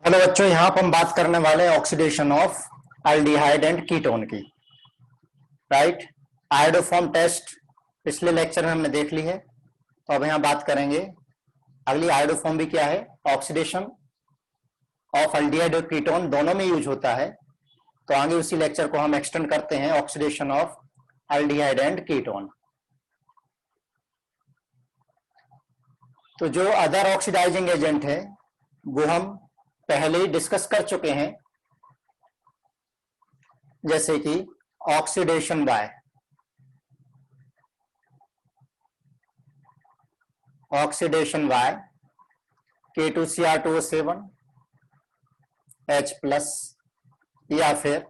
Hello बच्चों, यहाँ पर हम बात करने वाले हैं oxidation of aldehyde and ketone की। राइट। आयोडोफॉर्म टेस्ट पिछले लेक्चर में हमने देख ली है, तो अब यहाँ बात करेंगे अगली। आयोडोफॉर्म भी क्या है? ऑक्सीडेशन ऑफ एल्डिहाइड और कीटोन दोनों में यूज होता है। तो आगे उसी लेक्चर को हम एक्सटेंड करते हैं, oxidation of aldehyde and ketone. तो जो अदर ऑक्सीडाइजिंग एजेंट है वो हम पहले ही डिस्कस कर चुके हैं, जैसे कि ऑक्सीडेशन बाय K2Cr2O7 H+, या फिर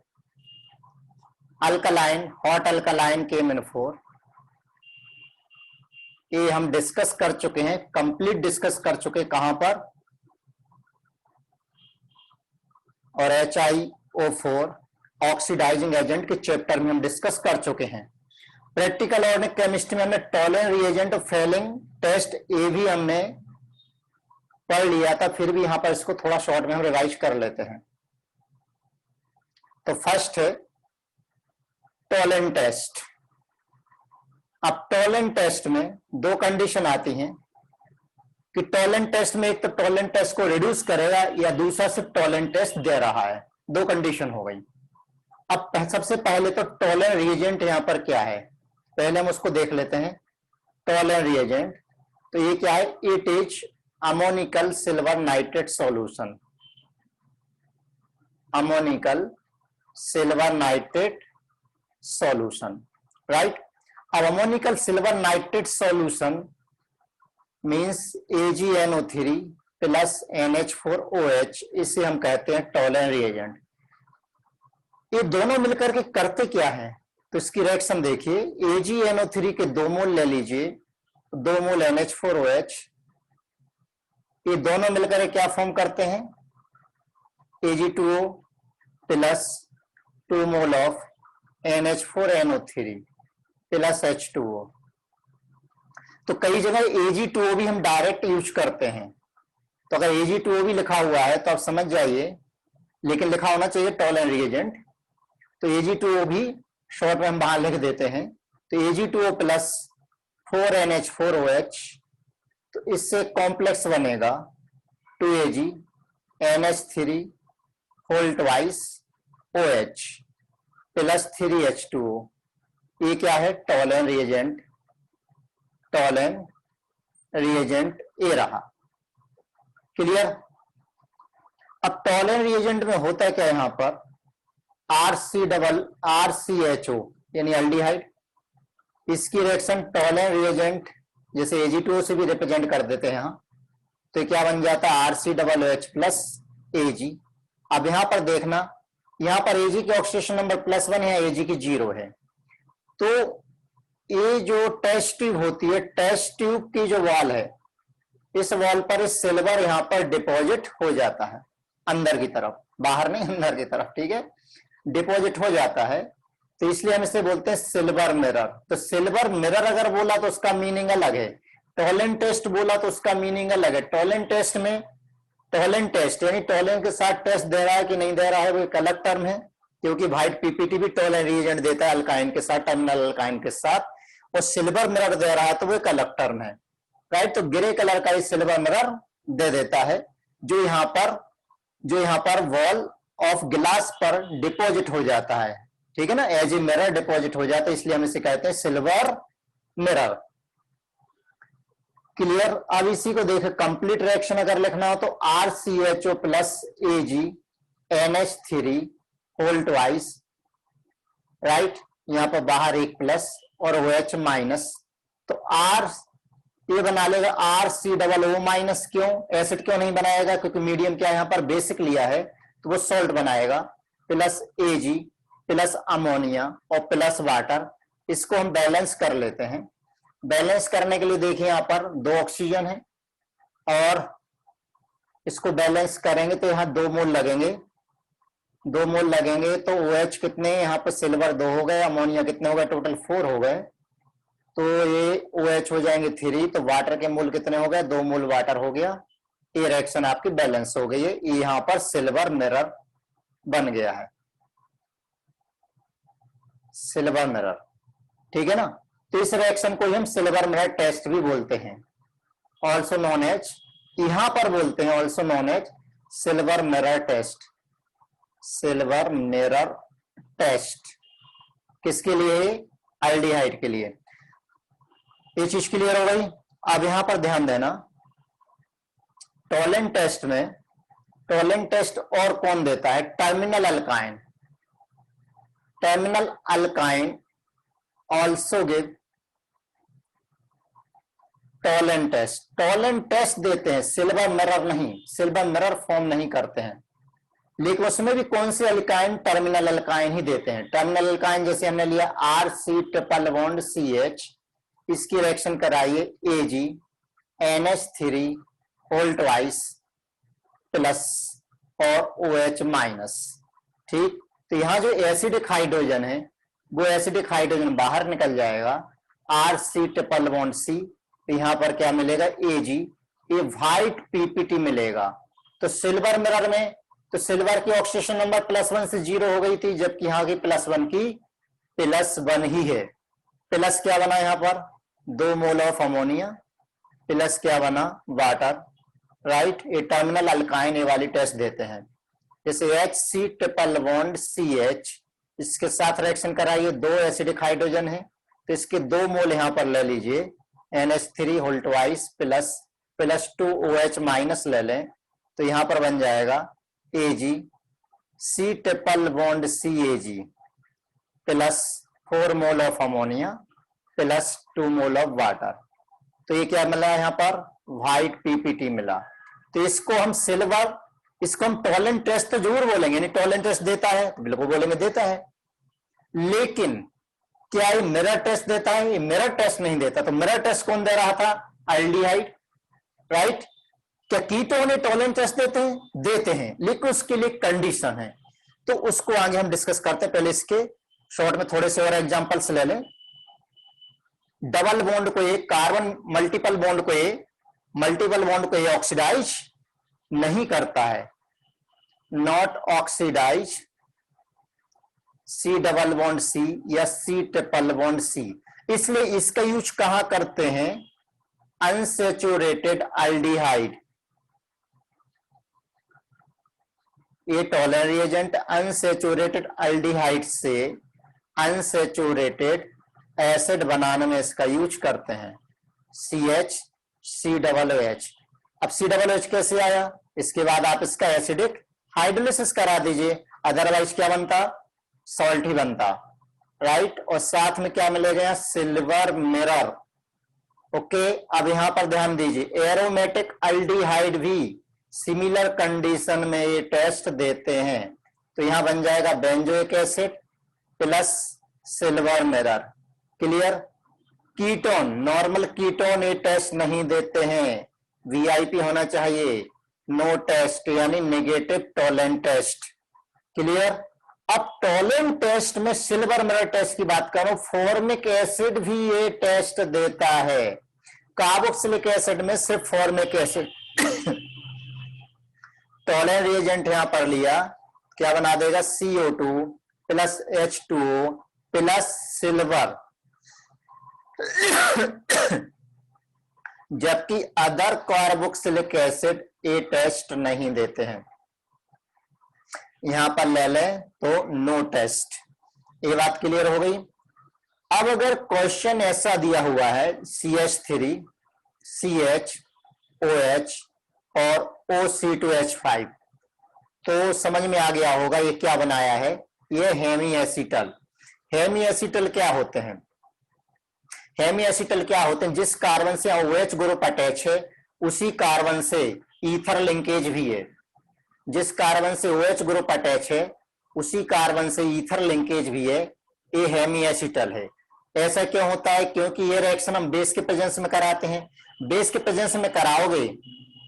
अल्कलाइन, हॉट अल्कलाइन KMnO4। ये हम डिस्कस कर चुके हैं, कंप्लीट डिस्कस कर चुके। कहां पर? और HiO4 ऑक्सीडाइजिंग एजेंट के चैप्टर में हम डिस्कस कर चुके हैं। प्रैक्टिकल ऑर्गेनिक केमिस्ट्री में हमने टॉलरेंट रिएजेंट फेलिंग टेस्ट ये भी हमने पढ़ लिया था, फिर भी यहां पर इसको थोड़ा शॉर्ट में हम रिवाइज कर लेते हैं। तो फर्स्ट है टॉलरेंट टेस्ट। अब टॉलरेंट टेस्ट में दो कंडीशन आती हैं कि टॉलरेंट टेस्ट में एक तो टॉलरेंट टेस्ट को रिड्यूस करेगा या दूसरा सिर्फ टॉलरेंट टेस्ट दे रहा है। दो कंडीशन हो गई। अब सबसे पहले तो टॉलरेंट रिएजेंट यहां पर क्या है, पहले हम उसको देख लेते हैं। टॉलरेंट रिएजेंट तो ये क्या है? It is ammoniacal silver nitrate solution. Ammoniacal silver nitrate solution, right. अब ammoniacal silver nitrate solution means AgNO3 plus NH4OH, इसे हम कहते हैं टॉलरेंट रिएजेंट। ये दोनों मिलकर के करते क्या है? तो इसकी रिएक्शन देखिए। AgNO3 के 2 मोल ले लीजिए, 2 मोल NH4OH, ये दोनों मिलकर क्या फॉर्म करते हैं? Ag2O plus 2 mole of NH4NO3 plus H2O। तो कई जगह Ag2O भी हम डायरेक्ट यूज करते हैं। तो अगर Ag2O भी लिखा हुआ है तो आप समझ जाइए, लेकिन लिखा होना चाहिए टॉलरेंट रिएजेंट। तो Ag2O भी शॉर्ट में हम बाहर लिख देते हैं। तो Ag2O प्लस 4NH4OH, तो इससे कॉम्प्लेक्स बनेगा 2Ag NH3 whole twice OH plus 3H2O। ये क्या है? Tolerant reagent. टॉलरेंट रिएजेंट ये रहा। क्लियर? अब टॉलरेंट रिएजेंट में होता क्या है यहां पर? RCHO यानी एल्डिहाइड। इसकी रिएक्शन टॉलरेंट रिएजेंट जैसे Ag2O से भी रिप्रेजेंट कर देते हैं यहां। तो क्या बन जाता है? RCOH plus Ag। अब यहां पर देखना, यहां पर Ag की ऑक्सीडेशन नंबर +1 है, Ag की 0 है। तो ये जो टेस्ट ट्यूब होती है, टेस्ट ट्यूब की जो वॉल है, इस वॉल पर इस सिल्वर यहां पर डिपॉजिट हो जाता है अंदर की तरफ, बाहर नहीं, अंदर की तरफ। ठीक है, डिपॉजिट हो जाता है। तो इसलिए हम इसे बोलते हैं सिल्वर मिरर। तो सिल्वर मिरर अगर बोला तो उसका मीनिंग अलग है, टॉलरेंट टेस्ट बोला तो उसका मीनिंग अलग है। टॉलरेंट टेस्ट में टॉलरेंट टेस्ट यानी टॉलरेंट के साथ टेस्ट दे रहा है कि नहीं दे रहा है, वो एक अलग टर्म है। क्योंकि व्हाइट पीपीटी भी टॉलरेंट रिएजेंट देता है अल्काइन के साथ, टर्मिनल अल्काइन के साथ, और सिल्वर मिरर दे रहा है तो वो एक अलग टर्म है, राइट। तो ग्रे कलर का सिल्वर मिरर दे देता है, जो यहां पर वॉल ऑफ ग्लास पर डिपॉजिट हो जाता है। ठीक है ना, एज ए मिरर डिपॉजिट हो जाता है, इसलिए हम इसे कहते हैं सिल्वर मिरर। क्लियर? अब इसी को देखें, कंप्लीट रिएक्शन अगर लिखना हो तो RCHO plus Ag NH3 whole twice, right. यहां पर बाहर एक प्लस और OH माइनस, तो R ये बना लेगा RCOO माइनस। क्यों एसिड क्यों नहीं बनाएगा? क्योंकि मीडियम क्या यहां पर बेसिक लिया है, तो वो सॉल्ट बनाएगा। प्लस Ag प्लस अमोनिया और प्लस वाटर, इसको हम बैलेंस कर लेते हैं। बैलेंस करने के लिए देखिए यहां पर 2 ऑक्सीजन है, और इसको बैलेंस करेंगे तो यहां 2 मोल लगेंगे। 2 मोल लगेंगे तो OH कितने? यहां पर सिल्वर 2 हो गए, अमोनिया कितने हो गए? टोटल 4 हो गए। तो ये OH हो जाएंगे 3, तो वाटर के मोल कितने हो गए? 2 मोल वाटर हो गया। ये रिएक्शन आपकी बैलेंस हो गई है, यहां पर सिल्वर मिरर बन गया है, सिल्वर मिरर, ठीक है ना। तो इस रिएक्शन को हम सिल्वर मिरर टेस्ट भी बोलते हैं, ऑल्सो नोन एज, यहां पर बोलते हैं also known as silver mirror test, silver mirror test. किसके लिए? एल्डिहाइड के लिए। ये चीज क्लियर हो गई। अब यहां पर ध्यान देना, टोलेंट टेस्ट में, टोलेंट टेस्ट और कौन देता है? Terminal alkyne, terminal alkyne also give Tollens test, Tollens test देते हैं, सिल्वर मिरर नहीं, सिल्वर मिरर फॉर्म नहीं करते हैं, लेकिन उसमें भी कौन से अल्काइन? टर्मिनल अल्काइन ही देते हैं। टर्मिनल अल्काइन जैसे हमने लिया RC ट्रिपल बॉन्ड CH, इसकी रिएक्शन कराइए AG NH3 whole twice plus और OH माइनस, ठीक। तो यहां जो एसिडिक हाइड्रोजन है वो एसिडिक हाइड्रोजन बाहर निकल जाएगा, RC ट्रिपल बॉन्ड C, तो यहां पर क्या मिलेगा? AG, ये व्हाइट PPT मिलेगा। तो सिल्वर मिरर में तो सिल्वर की ऑक्सीडेशन नंबर +1 से 0 हो गई थी, जबकि यहाँ की +1 की +1 ही है। प्लस क्या बना यहाँ पर? 2 मोल ऑफ अमोनिया, प्लस क्या बना? Water, right. ये टर्मिनल अल्काइन ए वाली टेस्ट देते हैं। जैसे HC ट्रिपल बॉन्ड CH, इसके साथ रिएक्शन कराइए, 2 एसिडिक हाइड्रोजन है, तो इसके 2 मोल यहाँ पर ले लीजिए, NH3 whole twice plus +2 OH minus ले लें, तो यहां पर बन जाएगा AG C triple bond CAG plus 4 mole of ammonia plus 2 mole of water. तो ये क्या मिला यहाँ पर? व्हाइट PPT मिला। तो इसको हम सिल्वर, इसको हम टोलेंट टेस्ट तो जरूर बोलेंगे, नहीं टोलेंट टेस्ट देता है तो बिल्कुल बोलेंगे देता है, लेकिन क्या ये मिरर टेस्ट देता है? ये मिरर टेस्ट नहीं देता। तो मिरर टेस्ट कौन दे रहा था? Aldehyde, right. क्या कीटोन टोलेंट टेस्ट देते हैं? देते हैं, लेकिन उसके लिए कंडीशन है, तो उसको आगे हम डिस्कस करते हैं। पहले इसके शॉर्ट में थोड़े से और एग्जांपल्स ले लें। डबल बॉन्ड को एक कार्बन, मल्टीपल बॉन्ड को ए, मल्टीपल बॉन्ड को ए ऑक्सीडाइज नहीं करता है, not oxidise C double bond C या C ट्रिपल बॉन्ड C, इसलिए इसका यूज कहां करते हैं? अनसेचुरेटेड एल्डिहाइड, ये टोलेंट रिएजेंट अनसेचुरेटेड एल्डिहाइड से अनसेचुरेटेड एसिड बनाने में इसका यूज करते हैं, CH COOH। अब COOH कैसे आया? इसके बाद आप इसका एसिडिक हाइड्रोलिसिस करा दीजिए, अदरवाइज क्या बनता? सॉल्ट ही बनता, राइट। और साथ में क्या मिलेगा? Silver mirror, okay. अब यहां पर ध्यान दीजिए, एरोमेटिक एल्डिहाइड भी सिमिलर कंडीशन में ये टेस्ट देते हैं, तो यहां बन जाएगा benzoic acid plus silver mirror, clear. Ketone, normal ketone ये टेस्ट नहीं देते हैं, VIP होना चाहिए, नो टेस्ट यानी नेगेटिव टोलेंट टेस्ट, क्लियर। अब टोलेंट टेस्ट में सिल्वर मिरर टेस्ट की बात करूं, फॉर्मिक एसिड भी ये टेस्ट देता है। कार्बोक्सिलिक एसिड में सिर्फ फॉर्मिक एसिड टोलेंट रिएजेंट यहां पर लिया, क्या बना देगा? CO2 plus H2O plus silver, जबकि अदर कार्बोक्सिलिक एसिड ये टेस्ट नहीं देते हैं। यहां पर ले लें तो नो टेस्ट, ये बात क्लियर हो गई। अब अगर क्वेश्चन ऐसा दिया हुआ है CH3 CH OH और OC2H5, तो समझ में आ गया होगा ये क्या बनाया है, ये हेमी एसिटल। हेमी एसिटल क्या होते हैं? हेमी एसिटल क्या होते हैं? जिस कार्बन से OH ग्रुप अटैच है उसी कार्बन से ईथर लिंकेज भी है, जिस कार्बन से OH ग्रुप अटैच है उसी कार्बन से ईथर लिंकेज भी है, ये हेमी एसिटल है। ऐसा क्यों होता है? क्योंकि ये रिएक्शन हम बेस के प्रेजेंस में कराते हैं, बेस के प्रेजेंस में कराओगे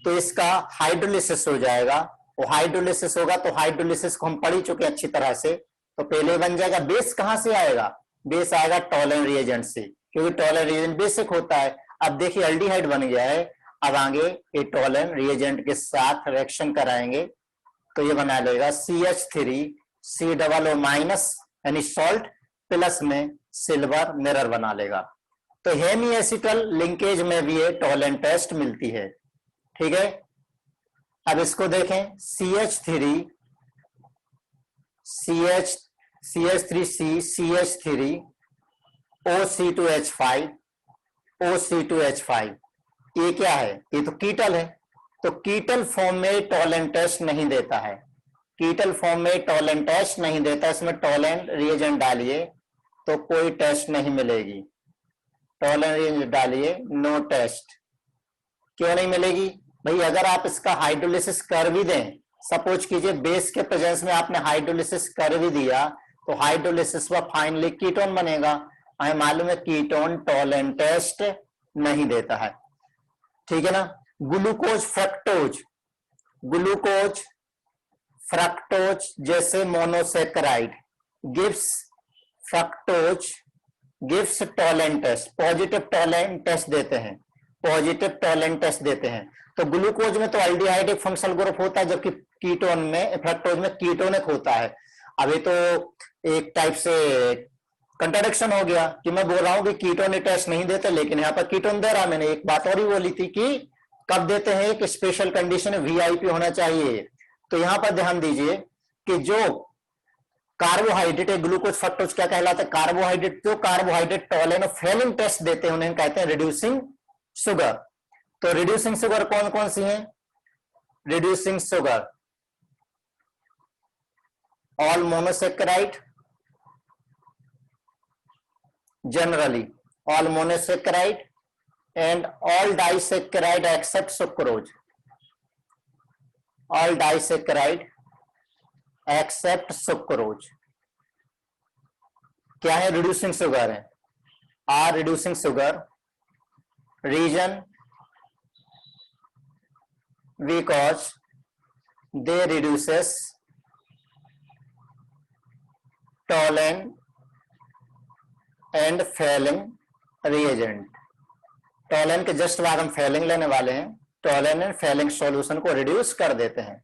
तो इसका हाइड्रोलिसिस हो जाएगा, वो हाइड्रोलिसिस होगा तो हाइड्रोलिसिस को हम पढ़ ही चुके अच्छी तरह से, तो पहले बन जाएगा। बेस कहां से आएगा? बेस आएगा टोलेंट रिएजेंट से, क्योंकि टोलेंट रिएजेंट बेसिक होता है। अब देखिए एल्डिहाइड बन गया है, अब आगे ये टोलन रिएजेंट के साथ रिएक्शन कराएंगे तो ये बना लेगा CH3C+O- यानी सॉल्ट प्लस में सिल्वर मिरर बना लेगा। तो हेमी एसिटल लिंकेज में भी ये टोलन टेस्ट मिलती है। ठीक है, अब इसको देखें CH3C OC2H5 OC2H5 ये क्या है? ये तो कीटल है। तो कीटल फॉर्म में टोलेंट टेस्ट नहीं देता है, कीटल फॉर्म में टोलेंट टेस्ट नहीं देता। इसमें टोलेंट रिएजेंट डालिए तो कोई टेस्ट नहीं मिलेगी, टोलेंट रिएजेंट डालिए नो टेस्ट। क्यों नहीं मिलेगी भाई? अगर आप इसका हाइड्रोलिसिस कर भी दें, सपोज कीजिए बेस के प्रेजेंस में आपने हाइड्रोलिसिस कर भी दिया, तो हाइड्रोलिसिस में फाइनली कीटोन बनेगा। हमें मालूम है कीटोन टोलेंट टेस्ट नहीं देता है। ठीक है ना। ग्लूकोज फ्रक्टोज जैसे monosaccharide gives Tollens test, positive Tollens test देते हैं। तो ग्लूकोज में तो एल्डिहाइड एक फंक्शनल ग्रुप होता है, जबकि कीटोन में फ्रक्टोज में कीटोनिक होता है। अब ये तो एक टाइप से कंट्राडिक्शन हो गया कि मैं बोल रहा हूं कि कीटोन टेस्ट नहीं देते, लेकिन यहाँ पर कीटोन दे रहा। मैंने एक बात और ही बोली थी कि कब देते हैं, एक स्पेशल कंडीशन वीआईपी होना चाहिए। तो यहां पर ध्यान दीजिए कि जो कार्बोहाइड्रेट है, ग्लूकोज फ्रक्टोज क्या कहलाता है? कार्बोहाइड्रेट। जो कार्बोहाइड्रेट टोलेन और फेलिंग टेस्ट देते हैं उन्हें कहते हैं रिड्यूसिंग शुगर। तो रिड्यूसिंग शुगर कौन कौन सी है? Reducing sugar all monosaccharide, generally all monosaccharide and all disaccharide except sucrose, all disaccharide except sucrose क्या है? रिड्यूसिंग शुगर है। Are reducing sugar reason because they reduces Tollen and Fehling reagent. Tollen के just बाद हम Fehling लेने वाले हैं। Tollen and Fehling solution को रिड्यूस कर देते हैं।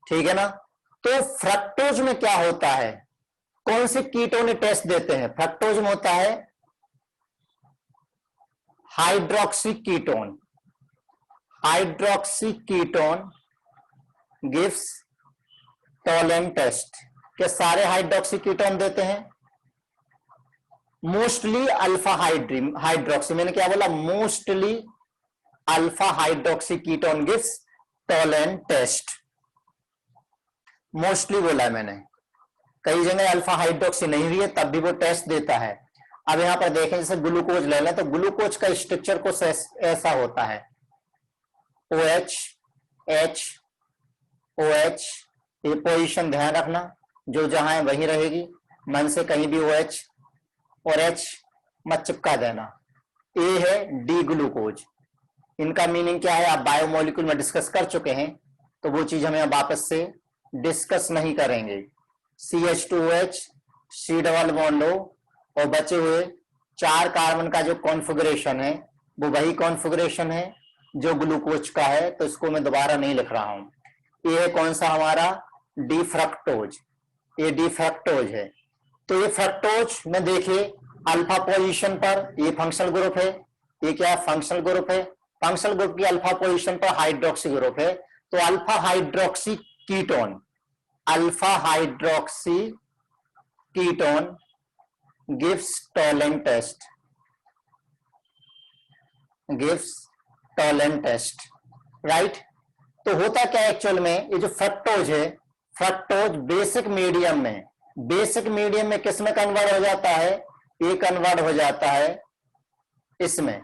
ठीक है ना। तो फ्रक्टोज में क्या होता है? कौन से कीटोन टेस्ट देते हैं? फ्रक्टोज में होता है hydroxy ketone. Hydroxy ketone gives Tollen test. क्या सारे हाइड्रोक्सी कीटोन देते हैं? मोस्टली अल्फा हाइड्रोक्सी, मैंने क्या बोला? Mostly alpha hydroxy ketone gives Tollen test. Mostly बोला है मैंने, कई जगह अल्फा हाइड्रोक्सी नहीं भी है तब भी वो टेस्ट देता है। अब यहां पर देखें, जैसे ग्लूकोज ले लें तो ग्लूकोज का स्ट्रक्चर कुछ ऐसा होता है, OH H OH। ये पोजीशन ध्यान रखना, जो जहां है वहीं रहेगी, मन से कहीं भी OH और H मत चिपका देना। A है डी ग्लूकोज। इनका मीनिंग क्या है आप बायोमोलिक्यूल में डिस्कस कर चुके हैं, तो वो चीज हमें वापस से डिस्कस नहीं करेंगे। CH2OH C double bond O और बचे हुए 4 कार्बन का जो कॉन्फ़िगरेशन है वो वही कॉन्फ़िगरेशन है जो ग्लूकोज का है, तो इसको मैं दोबारा नहीं लिख रहा हूं। ये है कौन सा हमारा? D fructose. ये डी फ्रक्टोज है। तो ये फ्रक्टोज में देखिए अल्फा पोजीशन पर ये फंक्शनल ग्रुप है। ये क्या फंक्शनल ग्रुप है? फंक्शनल ग्रुप की अल्फा पोजीशन पर हाइड्रोक्सी ग्रुप है। तो alpha hydroxy ketone gives Tollen test, right. तो होता क्या एक्चुअल में, ये जो फ्रक्टोज है, फ्रक्टोज बेसिक मीडियम में किस में कन्वर्ट हो जाता है? ये कन्वर्ट हो जाता है इसमें।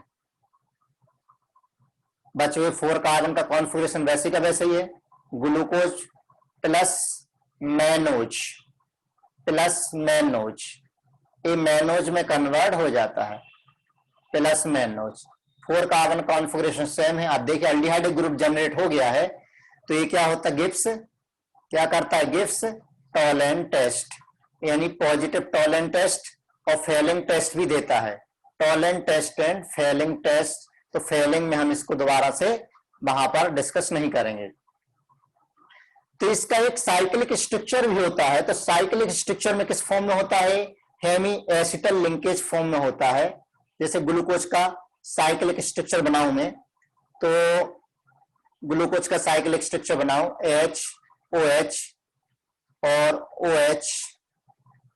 बचे हुए 4 कार्बन का कॉन्फ़िगरेशन वैसे का वैसे ही है, ग्लूकोज प्लस मैनोज। ये मैनोज में कन्वर्ट हो जाता है, plus mannose. 4 carbon configuration same है। आप देखिए एल्डिहाइड ग्रुप जनरेट हो गया है, तो ये क्या होता है? क्या करता है? गिव्स टोलेन टेस्ट, यानी पॉजिटिव टोलेन टेस्ट और फेलिंग टेस्ट भी देता है। Tollen test and Fehling test तो फेलिंग में हम इसको दोबारा से वहां पर डिस्कस नहीं करेंगे। तो इसका एक साइक्लिक स्ट्रक्चर भी होता है। तो साइक्लिक स्ट्रक्चर में किस फॉर्म में होता है? हेमी एसिटल लिंकेज फॉर्म में होता है। जैसे ग्लूकोज का साइक्लिक स्ट्रक्चर बनाऊं मैं, तो ग्लूकोज का साइक्लिक स्ट्रक्चर बनाऊं, HOH और OH,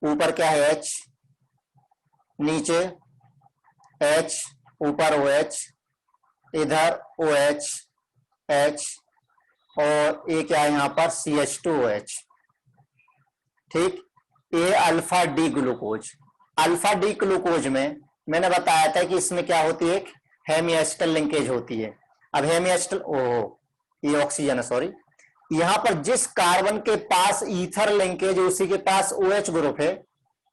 ऊपर क्या है H, नीचे H, ऊपर OH, इधर OH H, और ये क्या है यहाँ पर CH2OH। ठीक, ये alpha D glucose. Alpha D glucose में मैंने बताया था कि इसमें क्या होती है, एक हेमी एसिटल लिंकेज होती है। अब हेमी एसिटल, ये ऑक्सीजन है, सॉरी, यहां पर जिस कार्बन के पास ईथर लिंकेज उसी के पास OH ग्रुप है।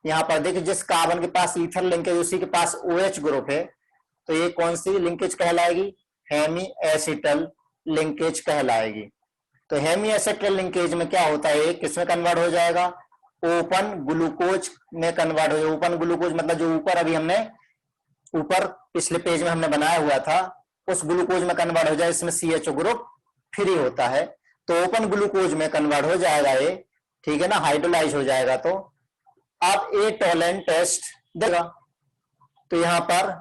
यहां पर देखिए, जिस कार्बन के पास ईथर लिंकेज उसी के पास OH ग्रुप है, तो ये कौन सी लिंकेज कहलाएगी? हेमी एसिटल लिंकेज कहलाएगी। तो हेमी एसिटल लिंकेज में क्या होता है, किसमें कन्वर्ट हो जाएगा? ओपन ग्लूकोज में कन्वर्ट हो जाएगा। ओपन ग्लूकोज मतलब जो ऊपर अभी हमने ऊपर पिछले पेज में हमने बनाया हुआ था, उस ग्लूकोज में कन्वर्ट हो जाए। इसमें CHO ग्रुप फ्री होता है, तो ओपन ग्लूकोज में कन्वर्ट हो जाएगा ये, ठीक है ना, हाइड्रोलाइज हो जाएगा। तो अब ए टॉलेंट टेस्ट देगा। तो यहां पर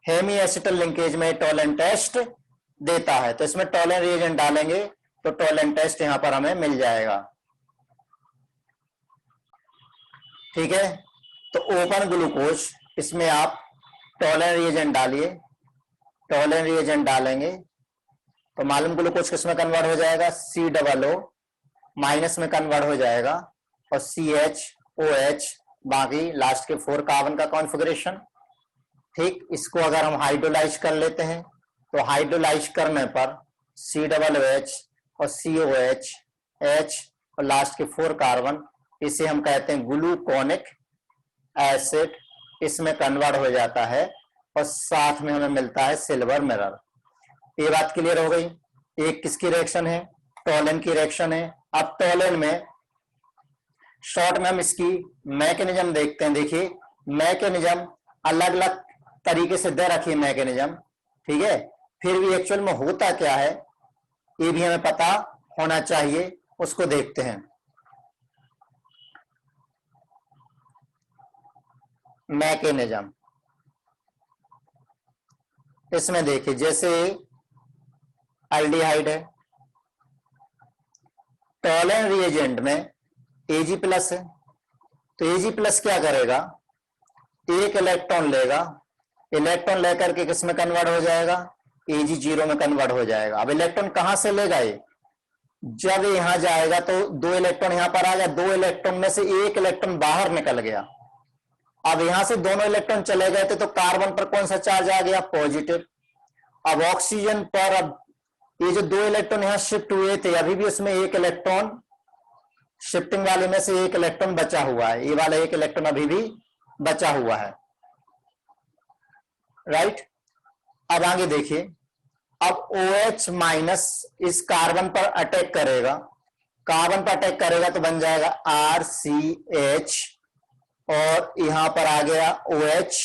हेमी एसिटल लिंकेज में टॉलेंट टेस्ट देता है। तो इसमें टॉलेंट रिएजेंट डालेंगे तो टॉलेंट टेस्ट यहां पर हमें मिल जाएगा। ठीक है, तो ओपन ग्लूकोज, इसमें आप टॉलेंट रिएजेंट डालिए। टॉलेंट रिएजेंट डालेंगे तो मालूम ग्लूकोज किस में कन्वर्ट हो जाएगा? COO माइनस में कन्वर्ट हो जाएगा, और CHOH, बाकी लास्ट के 4 कार्बन का कॉन्फ़िगरेशन। ठीक, इसको अगर हम हाइड्रोलाइज कर लेते हैं तो हाइड्रोलाइज करने पर COOH और COH, H और लास्ट के 4 कार्बन, इसे हम कहते हैं ग्लूकोनिक एसिड, इसमें कन्वर्ट हो जाता है, और साथ में हमें मिलता है सिल्वर मिरर। ये बात क्लियर हो गई। एक किसकी रिएक्शन है? टॉलेन की रिएक्शन है। अब टॉलेन में शॉर्ट में हम इसकी मैकेनिज्म देखते हैं। देखिए, मैकेनिज्म अलग अलग तरीके से दे रखी है मैकेनिज्म, ठीक है, फिर भी एक्चुअल में होता क्या है ये भी हमें पता होना चाहिए, उसको देखते हैं। मैकेनिज्म इसमें देखिए, जैसे एल्डिहाइड है, टॉलेन रिएजेंट में Ag+ है, तो Ag+ क्या करेगा? एक इलेक्ट्रॉन लेगा, इलेक्ट्रॉन लेकर के किस में कन्वर्ट हो जाएगा? Ag0 में कन्वर्ट हो जाएगा। अब इलेक्ट्रॉन कहां से लेगा? ये जब यहां जाएगा तो 2 इलेक्ट्रॉन यहां पर आ गया, 2 इलेक्ट्रॉन में से एक इलेक्ट्रॉन बाहर निकल गया। अब यहां से दोनों इलेक्ट्रॉन चले गए थे, तो कार्बन पर कौन सा चार्ज आ गया? पॉजिटिव। अब ऑक्सीजन पर, अब ये जो 2 इलेक्ट्रॉन यहां शिफ्ट हुए थे, अभी भी उसमें एक इलेक्ट्रॉन, शिफ्टिंग वाले में से एक इलेक्ट्रॉन बचा हुआ है, ये वाला एक इलेक्ट्रॉन अभी भी बचा हुआ है, राइट। अब आगे देखिए, अब OH- इस कार्बन पर अटैक करेगा, कार्बन पर अटैक करेगा तो बन जाएगा RCH, और यहां पर आ गया OH,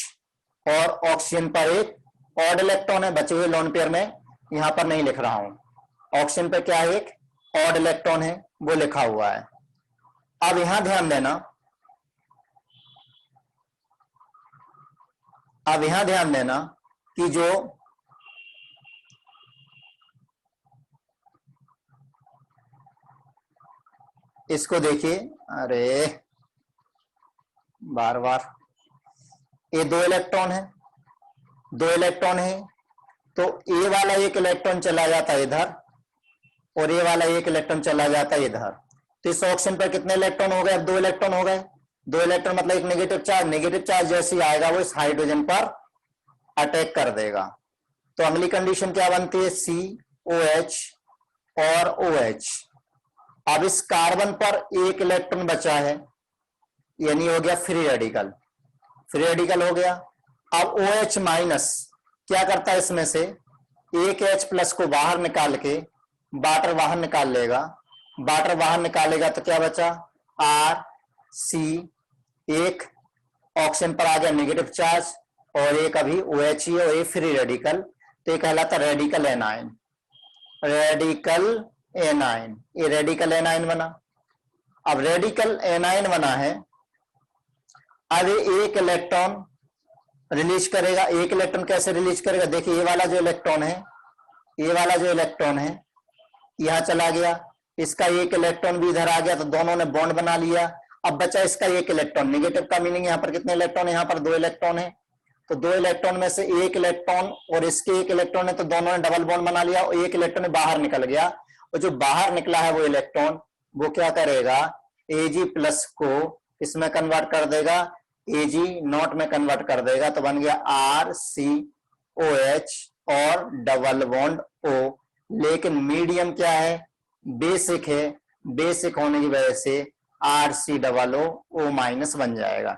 और ऑक्सीजन पर एक ऑड इलेक्ट्रॉन है, बचे हुए लोन पेयर में यहां पर नहीं लिख रहा हूं, ऑक्सीजन पर क्या है? एक ऑड इलेक्ट्रॉन है, वो लिखा हुआ है। अब यहां ध्यान देना, अब यहां ध्यान देना कि जो इसको देखिए, अरे बार बार, ये 2 इलेक्ट्रॉन है, 2 इलेक्ट्रॉन है, तो ए वाला एक इलेक्ट्रॉन चला जाता है इधर, और ये वाला एक इलेक्ट्रॉन चला जाता है इधर। तो इस ऑक्सीजन पर कितने इलेक्ट्रॉन हो गए? अब 2 इलेक्ट्रॉन हो गए। 2 इलेक्ट्रॉन मतलब एक नेगेटिव चार्ज, नेगेटिव चार्ज जैसे ही आएगा वो इस हाइड्रोजन पर अटैक कर देगा। तो अगली कंडीशन क्या बनती है? COH और OH। अब इस कार्बन पर एक इलेक्ट्रॉन बचा है, यानी हो गया फ्री रेडिकल, फ्री रेडिकल हो गया। अब OH- क्या करता है? इसमें से एक H+ को बाहर निकाल के वाटर बाहर निकाल लेगा, वाटर बाहर निकालेगा तो क्या बचा? RC, एक ऑक्सीजन पर आ गया नेगेटिव चार्ज, और एक अभी OH ही है, और ये फ्री रेडिकल तो ये कहलाता रेडिकल एनाइन, रेडिकल एनाइन, ये रेडिकल एनाइन बना। अब रेडिकल एनाइन बना है, अब ये एक इलेक्ट्रॉन रिलीज करेगा। एक इलेक्ट्रॉन कैसे रिलीज करेगा, देखिए ये वाला जो इलेक्ट्रॉन है, ये वाला जो इलेक्ट्रॉन है यहां चला गया, इसका एक इलेक्ट्रॉन भी इधर आ गया, तो दोनों ने बॉन्ड बना लिया। अब बचा इसका एक इलेक्ट्रॉन, नेगेटिव का मीनिंग यहाँ पर कितने इलेक्ट्रॉन है, यहाँ पर 2 इलेक्ट्रॉन है, तो 2 इलेक्ट्रॉन में से एक इलेक्ट्रॉन और इसके एक इलेक्ट्रॉन है, तो दोनों ने डबल बॉन्ड बना लिया और एक इलेक्ट्रॉन बाहर निकल गया। और जो बाहर निकला है वो इलेक्ट्रॉन वो क्या करेगा, Ag प्लस को इसमें कन्वर्ट कर देगा, Ag नॉट में कन्वर्ट कर देगा, तो बन गया RCOH और डबल बॉन्ड O। लेकिन मीडियम क्या है, बेसिक है, बेसिक होने की वजह से RCOO- बन जाएगा,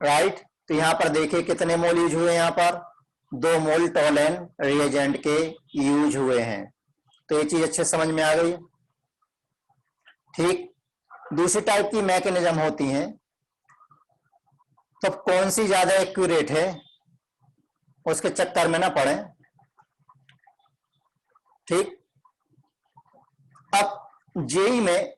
राइट। तो यहां पर देखिए कितने मोल यूज हुए, यहां पर 2 मोल टोलन रिएजेंट के यूज हुए हैं। तो ये चीज अच्छे समझ में आ गई। ठीक, दूसरी टाइप की मैकेनिज्म होती है, तो कौन सी ज्यादा एक्यूरेट है उसके चक्कर में ना पड़े। ठीक, अब जेई में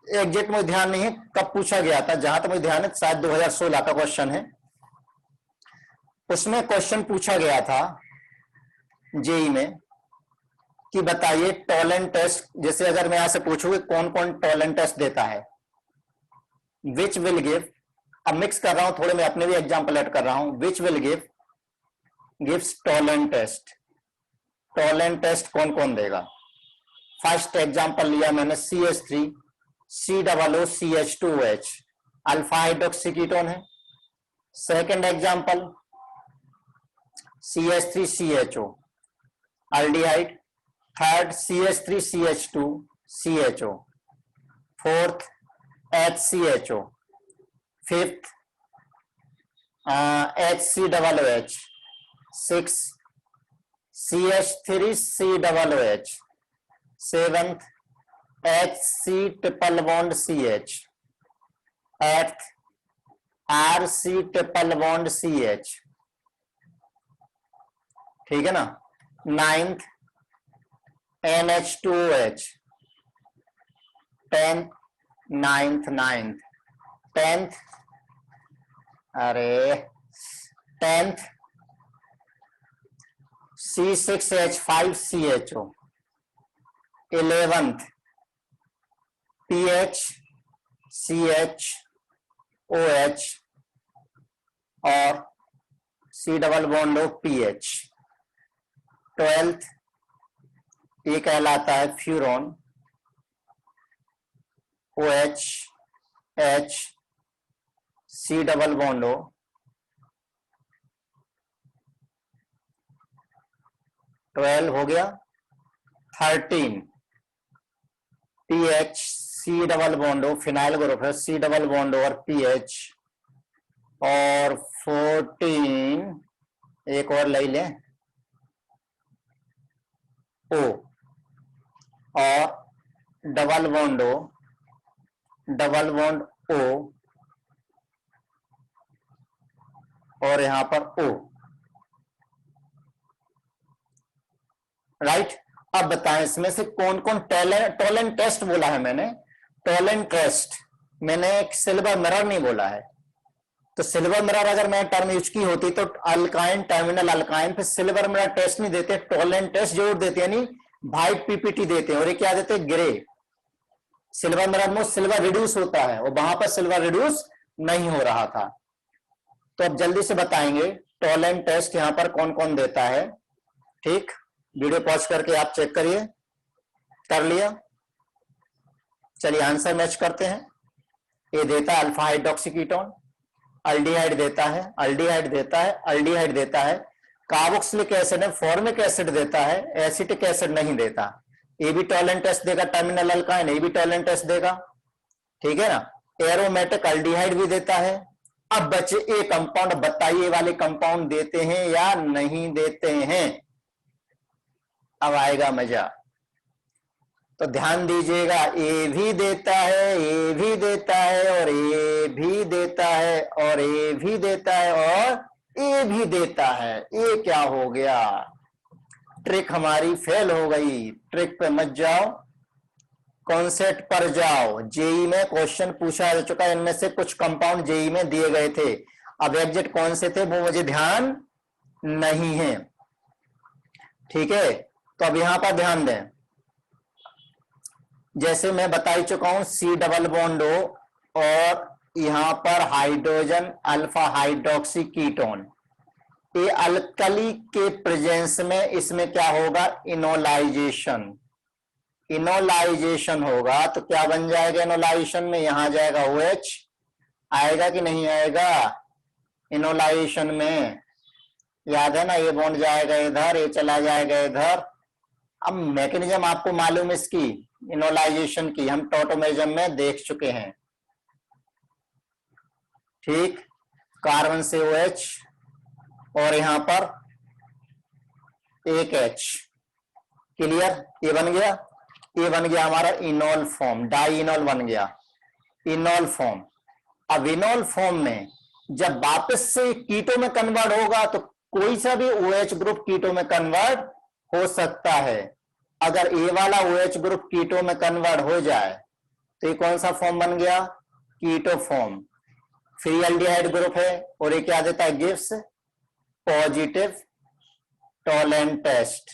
एग्जैक्ट मुझे ध्यान नहीं है कब पूछा गया था, जहां तक मुझे ध्यान है शायद 2016 का क्वेश्चन है, उसमें क्वेश्चन पूछा गया था जेई में कि बताइए टोलन टेस्ट, जैसे अगर मैं यहां से पूछूं कौन कौन टोलन टेस्ट देता है, विच विल गिव, अब मिक्स कर रहा हूं थोड़े, मैं अपने भी एग्जाम्पल ऐड कर रहा हूं, which will gives Tollen test, Tollen test कौन कौन देगा। फर्स्ट एग्जाम्पल लिया मैंने CH3 COOCH2OH, alpha hydroxy ketone है। Second example CH3CHO aldehyde. Third CH3CH2CHO। Fourth HCHO। Fifth HCOOH। Six CH3COOH। Seventh HC triple bond CH। Eighth RC triple bond CH, ठीक है ना। Ninth NH2OH। Tenth tenth C6H5CHO। 11th PHCHOH और C double bond PH। 12th ये कहलाता है furan, OH C double bond O। 12 हो गया। 13 PHC double bond O, phenyl group है, C डबल बॉन्ड और PH। और 14 एक और ले लें O और double bond O, double bond O और यहां पर O, राइट। अब बताएं इसमें से कौन कौन टोलन टेस्ट बोला है मैंने, टोलन टेस्ट मैंने एक सिल्वर मिरर नहीं बोला है। तो सिल्वर मिरर अगर मैं टर्म यूज की होती तो अल्काइन टर्मिनल अल्काइन पे सिल्वर मिरर टेस्ट नहीं देते, टोलन टेस्ट जरूर देते, यानी व्हाइट पीपीटी देते हैं। और ये क्या देते हैं, ग्रे। सिल्वर मिरर में सिल्वर रिड्यूस होता है और वहां पर सिल्वर रिड्यूस नहीं हो रहा था। तो अब जल्दी से बताएंगे टोलन टेस्ट यहां पर कौन कौन देता है। ठीक, वीडियो पॉज करके आप चेक करिए, कर लिया। चलिए आंसर मैच करते हैं। ये देता है अल्फा हाइड्रोक्सी कीटोन, अल्डिहाइड देता है, अल्डिहाइड देता है, अल्डिहाइड देता है, कार्बोक्सिलिक एसिड है, फॉर्मिक एसिड देता है, एसिटिक एसिड नहीं देता। ये भी टोलन टेस्ट देगा, टर्मिनल अल्काइन, ये भी टोलन टेस्ट देगा, ठीक है ना। एरोमेटिक अल्डिहाइड भी देता है। अब बचे ए कंपाउंड, बताइए वाले कंपाउंड देते हैं या नहीं देते हैं। अब आएगा मजा, तो ध्यान दीजिएगा, ए भी देता है, ए भी देता है और ए भी देता है और ए भी देता है और ए भी देता है। ए क्या हो गया, ट्रिक हमारी फेल हो गई। ट्रिक पे मत जाओ, कॉन्सेप्ट पर जाओ। जेई में क्वेश्चन पूछा जा चुका है, इनमें से कुछ कंपाउंड जेई में दिए गए थे, अब एग्जैक्ट कौन से थे वो मुझे ध्यान नहीं है। ठीक है, तो अब यहां पर ध्यान दें, जैसे मैं बता ही चुका हूं सी डबल बॉन्ड ओ और यहां पर हाइड्रोजन अल्फा हाइड्रोक्सी कीटोन, ये अल्कली के प्रेजेंस में इसमें क्या होगा, इनोलाइजेशन। इनोलाइजेशन होगा तो क्या बन जाएगा इनोलाइजेशन में, यहां जाएगा OH, आएगा कि नहीं आएगा इनोलाइजेशन में, याद है ना, ये बॉन्ड जाएगा इधर, ये चला जाएगा इधर। अब मैकेनिज्म आपको मालूम है इसकी, इनोलाइजेशन की, हम टॉटोमेरिज्म में देख चुके हैं। ठीक, कार्बन से OH और यहां पर एक H, क्लियर, ये बन गया, ये बन गया हमारा इनोल फॉर्म, डाई इनोल बन गया, इनोल फॉर्म। अब इनोल फॉर्म में जब वापस से कीटो में कन्वर्ट होगा तो कोई सा भी OH ग्रुप कीटो में कन्वर्ट हो सकता है। अगर ए वाला OH ग्रुप कीटो में कन्वर्ट हो जाए तो ये कौन सा फॉर्म बन गया, keto form. Free aldehyde group है और ये क्या देता है, gives positive Tollens test,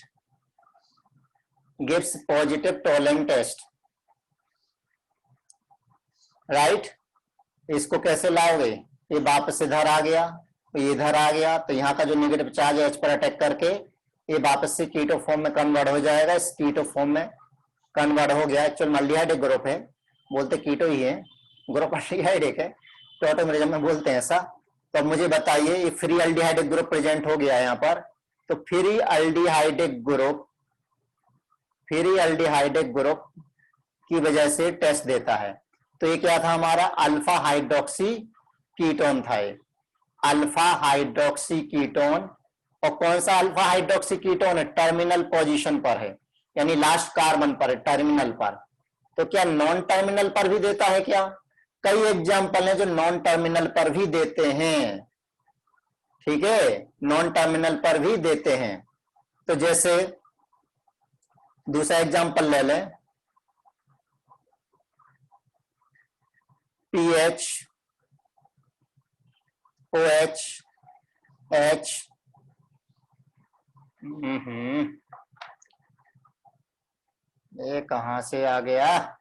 gives positive Tollens test, right. इसको कैसे लाओगे, ये वापस इधर आ गया, ये इधर आ गया, तो यहाँ का जो नेगेटिव चार्ज है H पर अटैक करके ये वापस से कीटो फॉर्म में कन्वर्ट हो जाएगा। इस कीटो फॉर्म में कन्वर्ट हो गया, एक्चुअल एल्डिहाइड एक ग्रुप है, बोलते कीटो ही है, ग्रुप एल्डिहाइड एक है, टॉटोमेरिज्म में बोलते हैं ऐसा। तो अब मुझे बताइए, ये फ्री एल्डिहाइड ग्रुप प्रेजेंट हो गया यहाँ पर, तो free aldehyde group, free aldehyde group की वजह से टेस्ट देता है। तो ये क्या था हमारा, अल्फा हाइड्रोक्सी कीटोन था, ये अल्फा हाइड्रोक्सी कीटोन। और कौन सा अल्फा हाइड्रोक्सी कीटोन है, टर्मिनल पोजीशन पर है, यानी लास्ट कार्बन पर है, टर्मिनल पर। तो क्या नॉन टर्मिनल पर भी देता है क्या, कई एग्जाम्पल हैं जो नॉन टर्मिनल पर भी देते हैं। ठीक है, नॉन टर्मिनल पर भी देते हैं। तो जैसे दूसरा एग्जाम्पल ले लें, PH OH H, ये कहां से आ गया,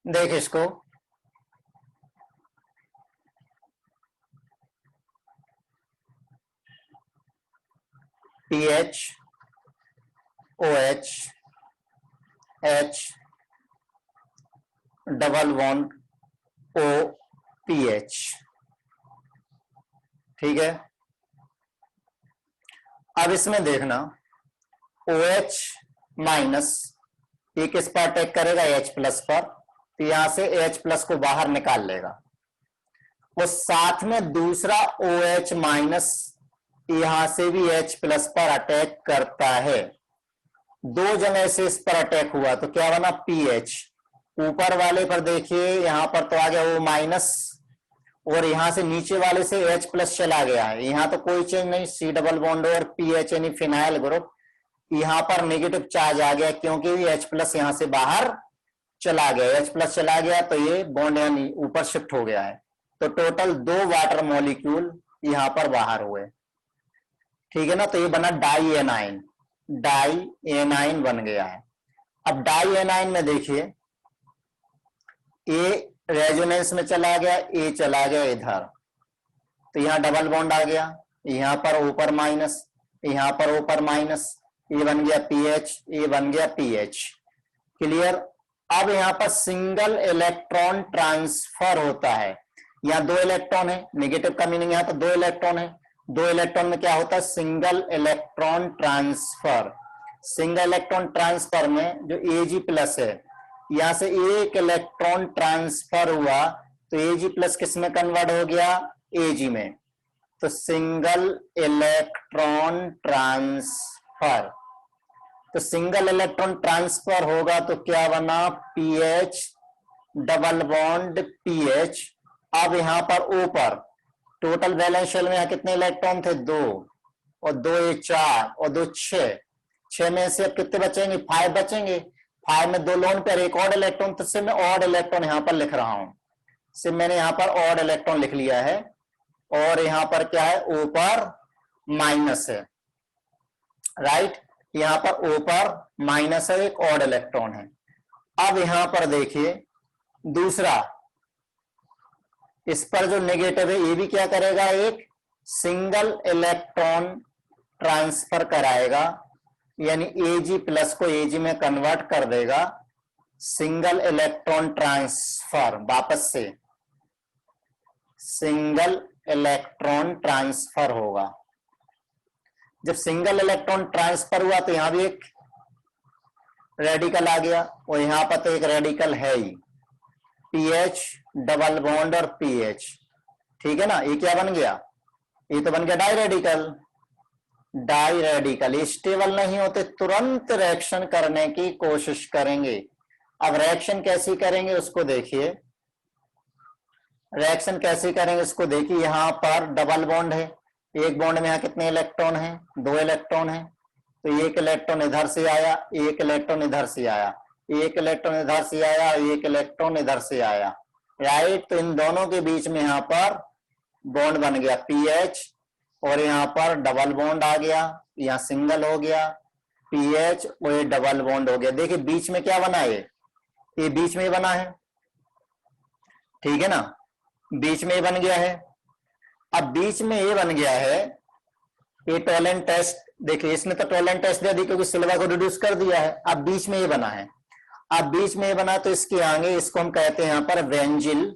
देख इसको, PH OH H double bond OPH। ठीक है, अब इसमें देखना OH माइनस ये किस पर अटैक करेगा, H प्लस पर, तो यहां से H प्लस को बाहर निकाल लेगा। वो साथ में दूसरा OH माइनस यहां से भी H प्लस पर अटैक करता है, दो जगह से इस पर अटैक हुआ, तो क्या बना, PH। ऊपर वाले पर देखिए यहां पर तो आ गया O माइनस, और यहां से नीचे वाले से H प्लस चला गया है, यहां तो कोई चेंज नहीं, C डबल बॉन्ड और PH यानी फिनाइल ग्रुप, यहां पर नेगेटिव चार्ज आ गया क्योंकि H प्लस यहां से बाहर चला गया, H प्लस चला गया तो ये बॉन्ड यानी ऊपर शिफ्ट हो गया है, तो टोटल 2 वाटर मॉलिक्यूल यहां पर बाहर हुए। ठीक है ना, तो ये बना डाई एनाइन, डाई एनाइन बन गया है। अब डाई एनाइन में देखिए ए रेजोनेंस में चला गया, ए चला गया इधर, तो यहां डबल बॉन्ड आ गया, यहां पर ऊपर माइनस, यहां पर ऊपर माइनस, ये बन गया PH, ये बन गया PH। क्लियर। अब यहां पर सिंगल इलेक्ट्रॉन ट्रांसफर होता है, यहां 2 इलेक्ट्रॉन है, नेगेटिव का मीनिंग यहां पर 2 इलेक्ट्रॉन है, 2 इलेक्ट्रॉन में क्या होता है, single electron transfer. Single electron transfer में जो Ag प्लस है, यहां से एक इलेक्ट्रॉन ट्रांसफर हुआ तो Ag प्लस किस में कन्वर्ट हो गया, Ag में, तो सिंगल इलेक्ट्रॉन ट्रांसफर। तो सिंगल इलेक्ट्रॉन ट्रांसफर होगा तो क्या बना, पीएच डबल बॉन्ड पीएच। अब यहां पर O पर टोटल वैलेंस शेल में कितने इलेक्ट्रॉन थे, 2, और 2 ये 4 और 2 6, 6 में से अब कितने बचेंगे, 5 बचेंगे। 5 में 2 लोन पर एक और इलेक्ट्रॉन, तो सिर्फ मैं ऑड इलेक्ट्रॉन यहां पर लिख रहा हूं, सिर्फ मैंने यहां पर ऑड इलेक्ट्रॉन लिख लिया है। और यहां पर क्या है, O पर माइनस है, राइट, यहां पर O पर माइनस है, एक ऑड इलेक्ट्रॉन है। अब यहां पर देखिए दूसरा, इस पर जो नेगेटिव है ये भी क्या करेगा, एक सिंगल इलेक्ट्रॉन ट्रांसफर कराएगा, यानी Ag प्लस को Ag में कन्वर्ट कर देगा, सिंगल इलेक्ट्रॉन ट्रांसफर, वापस से सिंगल इलेक्ट्रॉन ट्रांसफर होगा। जब सिंगल इलेक्ट्रॉन ट्रांसफर हुआ तो यहां भी एक रेडिकल आ गया, और यहां पर तो एक रेडिकल है ही, पीएच डबल बॉन्ड और पीएच, ठीक है ना। ये क्या बन गया, ये तो बन गया di radical. Di radical stable नहीं होते, तुरंत रिएक्शन करने की कोशिश करेंगे। अब रिएक्शन कैसी करेंगे उसको देखिए, रिएक्शन कैसे करेंगे उसको देखिए। यहां पर डबल बॉन्ड है, एक बॉन्ड में यहां कितने इलेक्ट्रॉन है, 2 इलेक्ट्रॉन है, तो एक इलेक्ट्रॉन इधर से आया, एक इलेक्ट्रॉन इधर से आया, एक इलेक्ट्रॉन इधर से आया, एक इलेक्ट्रॉन इधर से आया, राइट। तो इन दोनों के बीच में यहां पर बॉन्ड बन गया पीएच, और यहां पर डबल बॉन्ड आ गया, यहां सिंगल हो गया पीएच और ये डबल बॉन्ड हो गया। देखिए बीच में क्या बना है, ये बीच में बना है, ठीक है ना, बीच में ये बन गया है। अब बीच में ये बन गया है, ये टोलेंट टेस्ट, देखिए इसने तो टोलेंट टेस्ट दे दी क्योंकि सिल्वर को रिड्यूस कर दिया है। अब बीच में ये बना है, अब बीच में ये बना तो इसके आगे इसको हम कहते हैं यहां पर बेंजिल,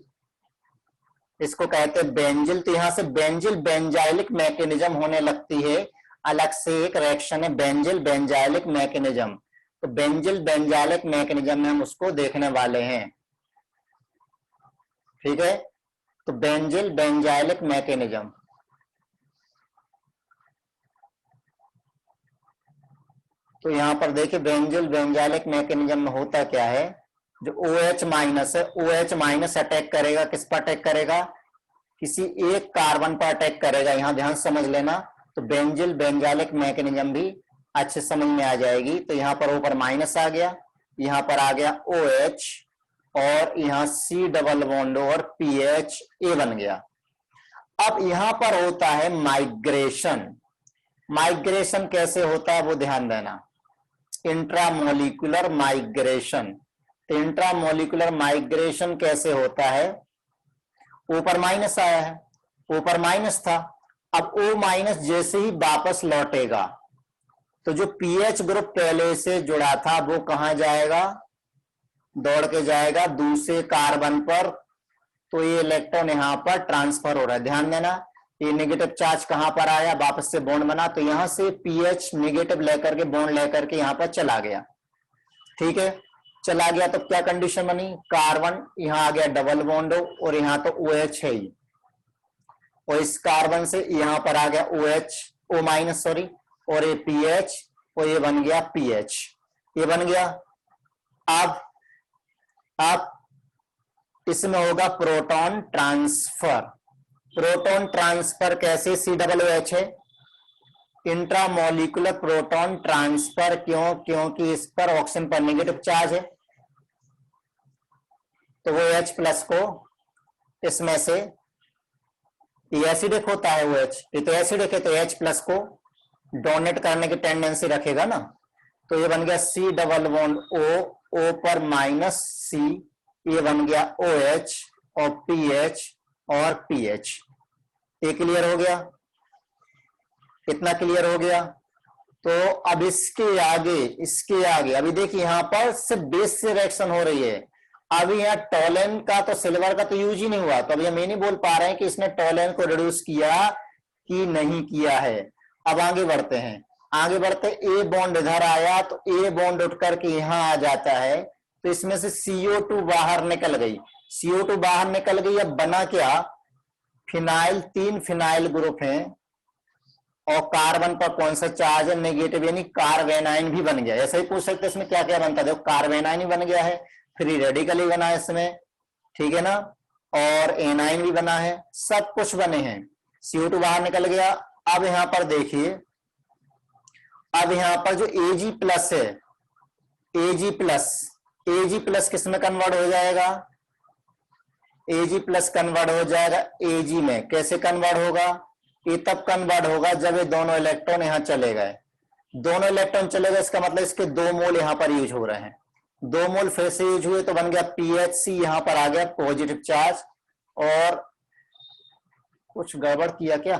इसको कहते हैं बेंजिल। तो यहां से बेंजिल बेंजाइलिक मैकेनिज्म होने लगती है, अलग से एक रिएक्शन है बेंजिल बेंजाइलिक मैकेनिज्म। तो बेंजिल बेंजाइलिक मैकेनिज्म में हम उसको देखने वाले हैं, ठीक है। तो बेंजिल बेंजाइलिक मैकेनिज्म, तो यहां पर देखिए बेंजिल बेंजाइलिक मैकेनिज्म में होता क्या है, जो OH माइनस है, OH माइनस अटैक करेगा, किस पर अटैक करेगा, किसी एक कार्बन पर अटैक करेगा, यहां ध्यान समझ लेना। तो बेंजिल बेंजाइलिक मैकेनिज्म भी अच्छे समझ में आ जाएगी। तो यहां पर O पर माइनस आ गया, यहां पर आ गया OH, और यहां C डबल बॉन्ड और PH A बन गया। अब यहां पर होता है माइग्रेशन। माइग्रेशन कैसे होता है वो ध्यान देना, इंट्रामोलिकुलर माइग्रेशन। तो इंट्रामोलिकुलर माइग्रेशन कैसे होता है, ऊपर माइनस आया है, ऊपर माइनस था, अब O माइनस जैसे ही वापस लौटेगा तो जो पीएच ग्रुप पहले से जुड़ा था वो कहां जाएगा, दौड़ के जाएगा दूसरे कार्बन पर। तो ये इलेक्ट्रॉन यहां पर ट्रांसफर हो रहा है, ध्यान देना। ये नेगेटिव चार्ज कहां पर आया, वापस से बॉन्ड बना, तो यहां से पीएच नेगेटिव लेकर के बॉन्ड लेकर के यहां पर चला गया, ठीक है। चला गया तो क्या कंडीशन बनी, कार्बन यहां आ गया डबल बॉन्ड, और यहां तो OH है ही, और इस कार्बन से यहां पर आ गया OH O माइनस सॉरी, और ये PH, और ये बन गया PH, ये बन गया। अब इसमें होगा प्रोटॉन ट्रांसफर। प्रोटॉन ट्रांसफर कैसे, C OOH है, इंट्रामोलिकुलर प्रोटॉन ट्रांसफर, क्यों, क्योंकि इस पर ऑक्सीजन पर नेगेटिव चार्ज है, तो वो H प्लस को इसमें से, ये एसिडिक होता है OH, ये तो एसिडिक है, तो H प्लस को डोनेट करने की टेंडेंसी रखेगा ना। तो ये बन गया C डबल बॉन्ड O पर माइनस C, ये बन गया OH और PH और PH। ये क्लियर हो गया, कितना क्लियर हो गया। तो अब इसके आगे अभी देखिए यहां पर सिर्फ बेस से रिएक्शन हो रही है। अभी यहाँ टोलेन का तो सिल्वर का तो यूज ही नहीं हुआ, तो अभी हम ये नहीं बोल पा रहे हैं कि इसने टोलेन को रिड्यूस किया कि नहीं किया है। अब आगे बढ़ते हैं, आगे बढ़ते ए बॉन्ड इधर आया तो ए बॉन्ड उठ करके यहां आ जाता है, तो इसमें से CO2 बाहर निकल गई। CO2 बाहर निकल गई। अब बना क्या, फिनाइल, 3 फिनाइल ग्रुप हैं और कार्बन पर कौन सा चार्ज है, नेगेटिव, यानी कार्बेनाइन भी बन गया। ऐसा ही पूछ सकते हैं इसमें क्या क्या बनता है, देखो कार्बेनाइन ही बन गया है, फ्री रेडिकल ही बना है इसमें, ठीक है ना, और एनाइन भी बना है, सब कुछ बने हैं। CO2 बाहर निकल गया। अब यहां पर देखिए, अब यहां पर जो Ag प्लस है, Ag प्लस किस में कन्वर्ट हो जाएगा, Ag प्लस कन्वर्ट हो जाएगा Ag में। कैसे कन्वर्ट होगा, ये तब कन्वर्ट होगा जब ये दोनों इलेक्ट्रॉन यहां चले गए। दोनों इलेक्ट्रॉन चले गए, इसका मतलब इसके 2 मोल यहां पर यूज हो रहे हैं, 2 मोल फिर से यूज हुए तो बन गया PHC, यहां पर आ गया पॉजिटिव चार्ज। और कुछ गड़बड़ किया क्या,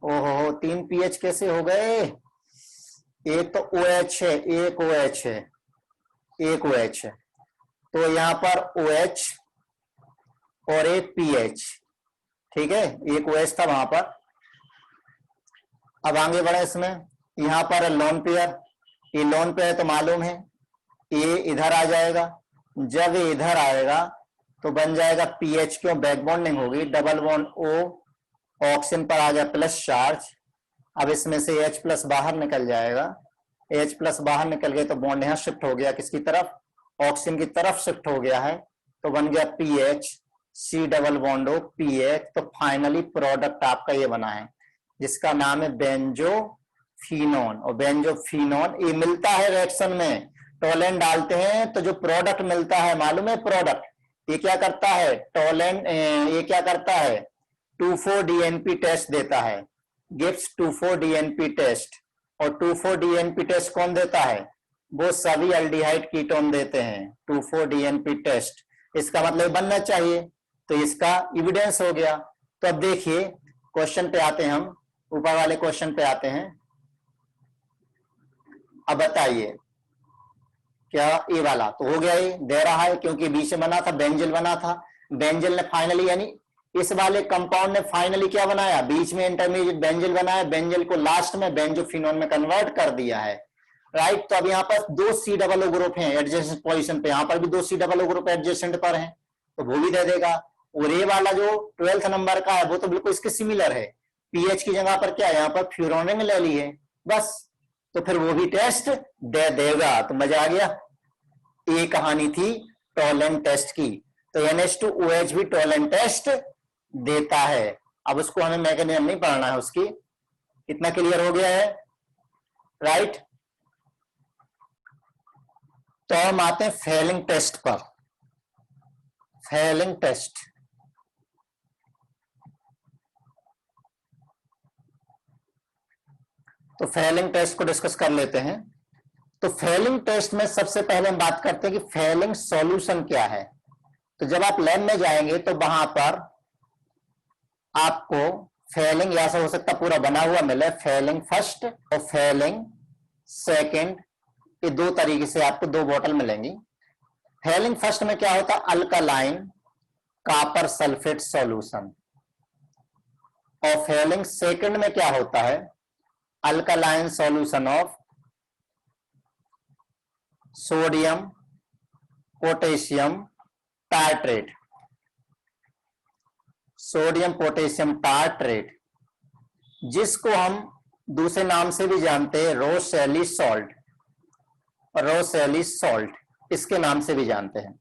ओहो 3 पीएच कैसे हो गए, एक तो OH है, एक OH है, एक OH है, तो यहां पर OH और एक PH, ठीक है, एक OH था वहां पर। अब आगे बढ़े इसमें, यहां पर लोन पेयर, ये लोन पेयर तो मालूम है, ये इधर आ जाएगा, जब ये इधर आएगा तो बन जाएगा PH, क्यों, बैक बॉन्डिंग होगी, डबल बॉन्ड O, ऑक्सीजन पर आ गया प्लस चार्ज। अब इसमें से H प्लस बाहर निकल जाएगा, H प्लस बाहर निकल गए तो बॉन्ड यहां शिफ्ट हो गया, किसकी तरफ, ऑक्सीजन की तरफ शिफ्ट हो गया है, तो बन गया PH, C double bond O, PH। तो फाइनली प्रोडक्ट आपका ये बना है जिसका नाम है बेंजोफिनोन। और बेंजोफिनोन ये मिलता है रिएक्शन में, टोलेंट डालते हैं तो जो प्रोडक्ट मिलता है, मालूम है प्रोडक्ट, ये क्या करता है, टोलेंट, ये क्या करता है, 2,4-DNP टेस्ट देता है, गिव्स 2,4-DNP टेस्ट। और 2,4-DNP टेस्ट कौन देता है, वो सभी एल्डिहाइड कीटोन देते हैं 2,4-DNP टेस्ट। इसका मतलब बनना चाहिए, तो इसका एविडेंस हो गया। तो अब देखिए क्वेश्चन पे आते हैं, हम ऊपर वाले क्वेश्चन पे आते हैं। अब बताइए क्या, ये वाला तो हो गया, ये दे रहा है क्योंकि बीच में बना था, बेंजिल बना था, बेंजिल ने फाइनली, यानी इस वाले कंपाउंड ने फाइनली क्या बनाया, बीच में इंटरमीडिएट बेंजिल बनाया, बेंजिल को लास्ट में बेंजोफिनोन में कन्वर्ट कर दिया है, राइट। तो अब यहाँ पर 2 C+O ग्रुप हैं एडजेसेंट पोजीशन पे, यहाँ पर भी 2 C+O ग्रुप एडजेसेंट पर हैं, तो वो भी दे देगा। और ये वाला जो 12th नंबर का है वो तो बिल्कुल इसके सिमिलर है, पीएच की जगह पर क्या है, यहाँ पर फ्यूरोनिन ले ली है बस, तो फिर वो भी टेस्ट दे देगा। तो मजा आ गया, ये कहानी थी टोलेंट टेस्ट की। तो NH2OH भी टोलेंट टेस्ट देता है। अब उसको हमें मैकेनिज्म नहीं पढ़ना है उसकी, इतना क्लियर हो गया है, राइट। तो हम आते हैं फेलिंग टेस्ट पर। फेलिंग टेस्ट, तो फेलिंग टेस्ट को डिस्कस कर लेते हैं। तो फेलिंग टेस्ट में सबसे पहले हम बात करते हैं कि फेलिंग सॉल्यूशन क्या है। तो जब आप लैब में जाएंगे तो वहां पर आपको फेलिंग ऐसा हो सकता पूरा बना हुआ मिले, फेलिंग फर्स्ट और फेलिंग सेकंड, ये 2 तरीके से आपको 2 बोतल मिलेंगी। फेलिंग फर्स्ट में क्या होता है, अल्कलाइन कॉपर सल्फेट सॉल्यूशन, और फेलिंग सेकंड में क्या होता है, alkaline solution of sodium potassium tartrate, sodium potassium tartrate, जिसको हम दूसरे नाम से भी जानते हैं रोसेली सॉल्ट, रोसेली सॉल्ट इसके नाम से भी जानते हैं।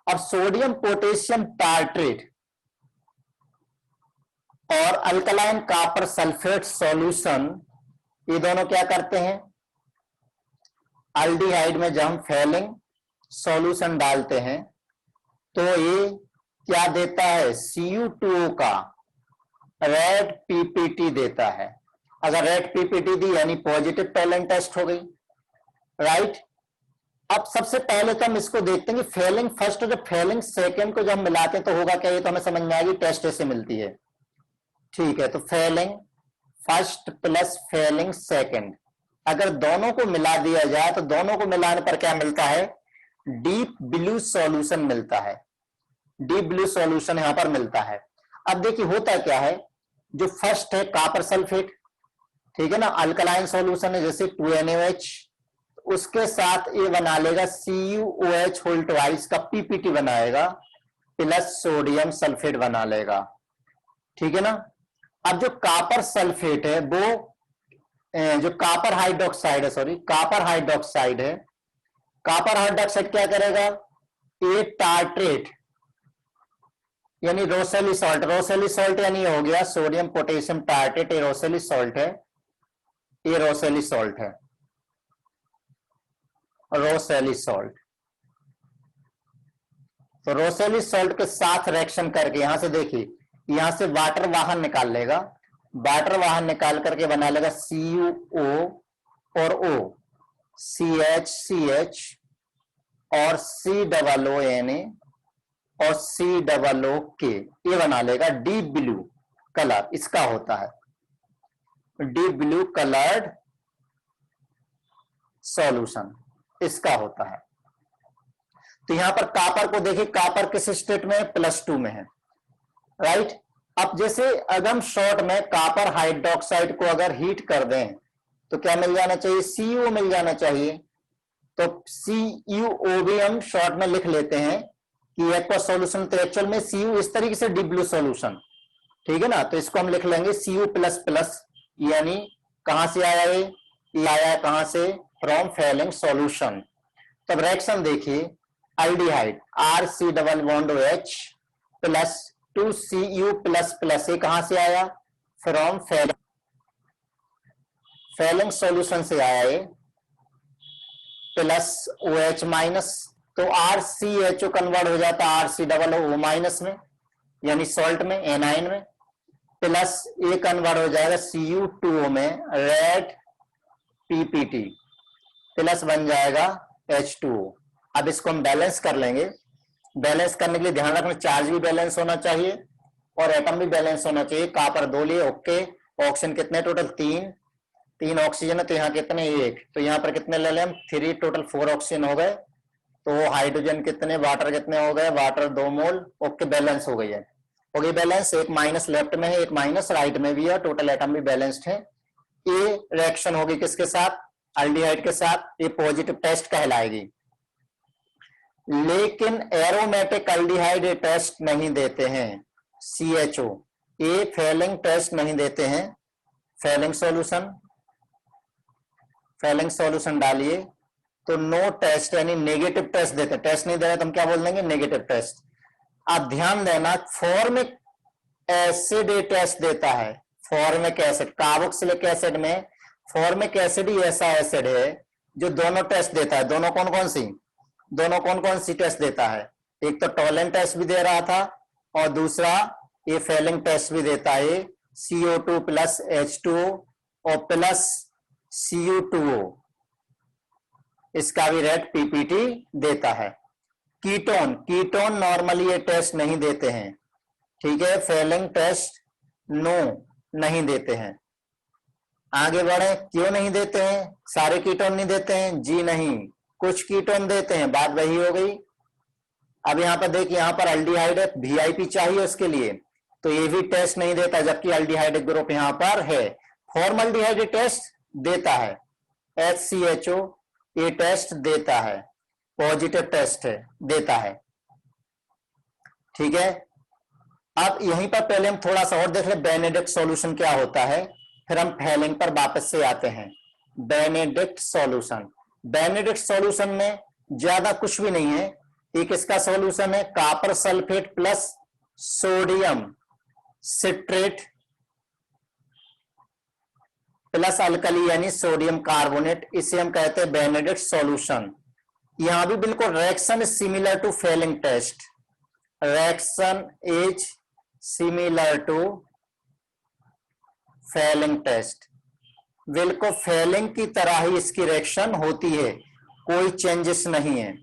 अब सोडियम पोटेशियम टार्ट्रेट और अल्कलाइन कॉपर सल्फेट सॉल्यूशन, ये दोनों क्या करते हैं, एल्डिहाइड में जब हम फेलिंग सॉल्यूशन डालते हैं तो ये क्या देता है, Cu2O का रेड पीपीटी देता है। अगर रेड पीपीटी दी यानी पॉजिटिव टोलेंट टेस्ट हो गई, राइट। अब सबसे पहले तो हम इसको देखते हैं कि फेलिंग फर्स्ट और जब फेलिंग सेकंड को जब हम मिलाते हैं तो होगा क्या, ये तो हमें समझ में आएगी, टेस्ट ऐसे मिलती है, ठीक है। तो Fehling first plus Fehling second, अगर दोनों को मिला दिया जाए तो दोनों को मिलाने पर क्या मिलता है, डीप ब्लू सॉल्यूशन मिलता है, डीप ब्लू सॉल्यूशन यहां पर मिलता है। अब देखिए होता क्या है, जो फर्स्ट है कॉपर सल्फेट, ठीक है ना, अल्कलाइन सॉल्यूशन है जैसे 2NaOH, उसके साथ ये बना लेगा CuOH होल ट्वाइस का पीपीटी बनाएगा, प्लस सोडियम सल्फेट बना लेगा, ठीक है ना। अब जो कॉपर सल्फेट है वो जो कॉपर हाइड्रोक्साइड है, सॉरी कॉपर हाइड्रोक्साइड है, कॉपर हाइड्रोक्साइड क्या करेगा, ए टार्ट्रेट यानी रोसेली सॉल्ट, रोसेली सॉल्ट यानी हो गया सोडियम पोटेशियम टार्ट्रेट, ए रोसेली सॉल्ट है, ये रोसेली सॉल्ट है, रोसेली सॉल्ट। तो रोसेली सॉल्ट के साथ रिएक्शन करके यहां से देखिए, यहां से वाटर बाहर निकाल लेगा, वाटर बाहर निकाल करके बना लेगा CuO और O, CH और COONA और COOK, ये बना लेगा डीप ब्लू कलर, इसका होता है डीप ब्लू कलर्ड सॉल्यूशन, इसका होता है। तो यहां पर कॉपर को देखिए, कॉपर किस स्टेट में है, +2 में है, राइट। अब जैसे अगर हम शॉर्ट में कॉपर हाइड्रोक्साइड को अगर हीट कर दें तो क्या मिल जाना चाहिए, CuO मिल जाना चाहिए। तो CuO भी हम शॉर्ट में लिख लेते हैं कि एक्वस सॉल्यूशन, तो एक्चुअल में Cu इस तरीके से डीप ब्लू सॉल्यूशन, ठीक है ना। तो इसको हम लिख लेंगे Cu++, यानी कहां से आया ये आया कहां से, फ्रॉम फेलिंग सॉल्यूशन। तब रिएक्शन देखिए, aldehyde RC double bond OH plus 2Cu++, ये कहां से आया, फ्रॉम फेलिंग सॉल्यूशन से आया ये, प्लस OH-, तो RCHO कन्वर्ट हो जाता है RC+O- में, यानी सॉल्ट में, एनाइन में, प्लस ये कन्वर्ट हो जाएगा Cu2O में, रेड PPT, प्लस बन जाएगा H2O। अब इसको हम बैलेंस कर लेंगे। बैलेंस करने के लिए ध्यान रखना, चार्ज भी बैलेंस होना चाहिए और एटम भी बैलेंस होना चाहिए। कॉपर 2 लिए, ओके। ऑक्सीजन कितने टोटल, 3 ऑक्सीजन है, तो यहाँ कितने, 1, तो यहाँ पर कितने ले लें हम, 3, टोटल 4 ऑक्सीजन हो गए। तो हाइड्रोजन कितने, वाटर कितने हो गए, वाटर 2 मोल, ओके, बैलेंस हो गई है, हो गई बैलेंस। एक माइनस लेफ्ट में है, एक माइनस राइट में भी है, टोटल एटम भी बैलेंस्ड है। ये रिएक्शन होगी किसके साथ, एल्डिहाइड के साथ, ये पॉजिटिव टेस्ट कहलाएगी। लेकिन एरोमेटिक एल्डिहाइड ये टेस्ट नहीं देते हैं, CHO, ये फेलिंग टेस्ट नहीं देते हैं। फेलिंग सॉल्यूशन डालिए तो नो टेस्ट यानी नेगेटिव टेस्ट देते, टेस्ट नहीं दे रहे तो हम क्या बोल देंगे, नेगेटिव टेस्ट। आप ध्यान देना, फॉर्मिक एसिड ये टेस्ट देता है, फॉर्मिक एसिड, कार्बोक्सिलिक एसिड में फॉर्मिक एसिड ही ऐसा एसिड है जो दोनों टेस्ट देता है। दोनों कौन कौन सी टेस्ट देता है, एक तो टॉलेंट टेस्ट भी दे रहा था और दूसरा ये फेलिंग टेस्ट भी देता है, CO2 प्लस H2O और प्लस Cu2O, इसका भी रेड PPT देता है। कीटोन नॉर्मली ये टेस्ट नहीं देते हैं, ठीक है, फेलिंग टेस्ट नो नहीं देते हैं। आगे बढ़े, क्यों नहीं देते हैं, सारे कीटोन नहीं देते हैं, जी नहीं, कुछ कीटोन देते हैं, बात वही हो गई। अब यहां पर देखिए, यहां पर एल्डिहाइड है, VIP चाहिए उसके लिए, तो ये भी टेस्ट नहीं देता, जबकि एल्डिहाइड ग्रुप यहां पर है। फॉर्मल्डिहाइड टेस्ट देता है, HCHO ये टेस्ट देता है, पॉजिटिव टेस्ट है, देता है, ठीक है। अब यहीं पर पहले हम थोड़ा सा और देख ले, बेनेडिक्ट सॉल्यूशन क्या होता है, फिर हम फेलिंग पर वापस से आते हैं। बेनेडिक्ट सॉल्यूशन में ज्यादा कुछ भी नहीं है, एक इसका सॉल्यूशन है copper sulphate plus sodium citrate plus alkali यानी सोडियम कार्बोनेट, इसे हम कहते हैं बेनेडिक्ट सॉल्यूशन। यहां भी बिल्कुल reaction is similar to Fehling test, reaction is similar to Fehling test, बिल्कुल फेलिंग की तरह ही इसकी रिएक्शन होती है, कोई चेंजेस नहीं है,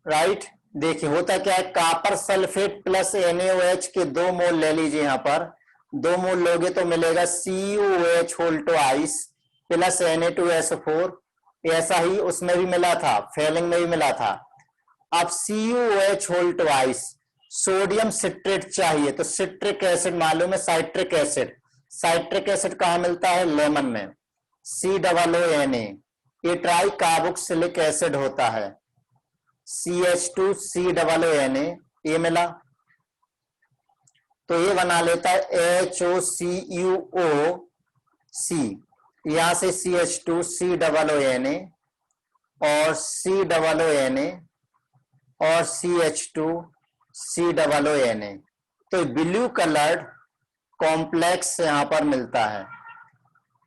राइट। देखिए होता क्या है, कॉपर सल्फेट प्लस NaOH के 2 मोल ले लीजिए, यहां पर 2 मोल लोगे तो मिलेगा CuOH whole twice plus Na2SO4, ऐसा ही उसमें भी मिला था, फेलिंग में भी मिला था। अब CuOH whole twice, sodium citrate चाहिए, तो सिट्रिक एसिड मालूम है, साइट्रिक एसिड कहां मिलता है, लेमन में, COONA, ये ट्राई कार्बोक्सिलिक एसिड होता है, CH2COONA ये मिला, तो ये बना लेता है HOCuO, यहां से CH2 COONA और COONA और CH2 COONA, तो ब्लू कलर्ड कॉम्प्लेक्स यहां पर मिलता है।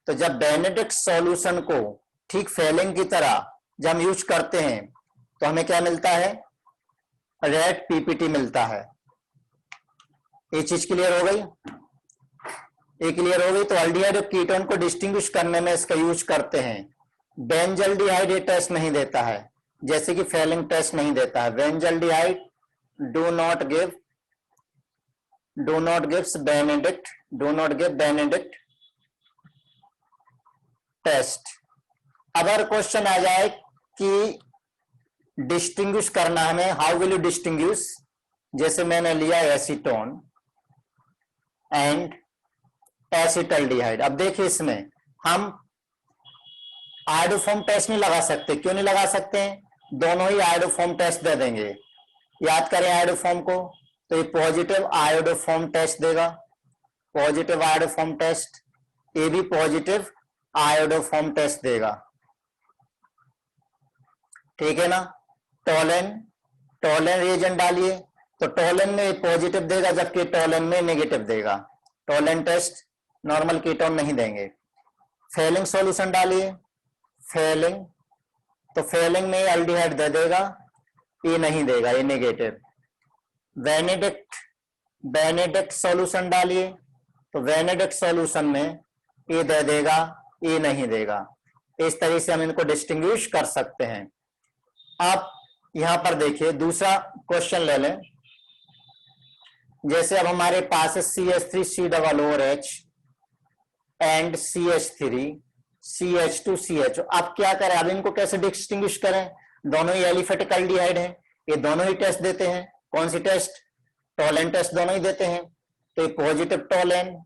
तो जब बेनेडिक्ट सॉल्यूशन को ठीक फेलिंग की तरह जब हम यूज करते हैं तो हमें क्या मिलता है, रेड पीपीटी मिलता है। ये चीज क्लियर हो गई, ये क्लियर हो गई। तो अल्डिहाइड और कीटोन को डिस्टिंग्विश करने में इसका यूज करते हैं। बेंजल्डिहाइड ये टेस्ट नहीं देता है, जैसे कि फेलिंग टेस्ट नहीं देता है। Benzaldehyde do not give Benedict test. अगर क्वेश्चन आ जाए कि डिस्टिंग्विश करना हमें, हाउ विल यू डिस्टिंग्विश, जैसे मैंने लिया एसीटोन एंड एसिटल्डिहाइड। अब देखिए इसमें हम आयोडोफॉर्म टेस्ट नहीं लगा सकते। क्यों नहीं लगा सकते हैं, दोनों ही आयोडोफॉर्म टेस्ट दे देंगे। याद करें आयोडोफॉर्म को, तो ये पॉजिटिव आयोडोफॉर्म टेस्ट देगा, पॉजिटिव आयोडोफॉर्म टेस्ट, ये भी पॉजिटिव आयोडोफॉर्म टेस्ट देगा, ठीक है ना। टोलेन रिएजेंट डालिए, तो टोलेन में पॉजिटिव देगा जबकि टोलेन में नेगेटिव देगा। टोलेन टेस्ट नॉर्मल कीटोन नहीं देंगे। फेलिंग सॉल्यूशन डालिए, फेलिंग, तो फेलिंग में एल्डिहाइड दे देगा, ये नहीं देगा, ये नेगेटिव। बेनेडिक्ट सॉल्यूशन डालिए, तो बेनेडिक्ट सॉल्यूशन में ये दे देगा, ये नहीं देगा। इस तरह से हम इनको डिस्टिंग्विश कर सकते हैं। आप यहां पर देखिए दूसरा क्वेश्चन ले लें। जैसे अब हमारे पास है CH3COOH and CH3 CH2 CHO। अब क्या करें, अब इनको कैसे डिस्टिंग्विश करें, दोनों ही एलिफेटिक एल्डिहाइड हैं, ये दोनों ही टेस्ट देते हैं। कौन सी टेस्ट, टोलेन टेस्ट दोनों ही देते हैं। तो ये पॉजिटिव टोलेन,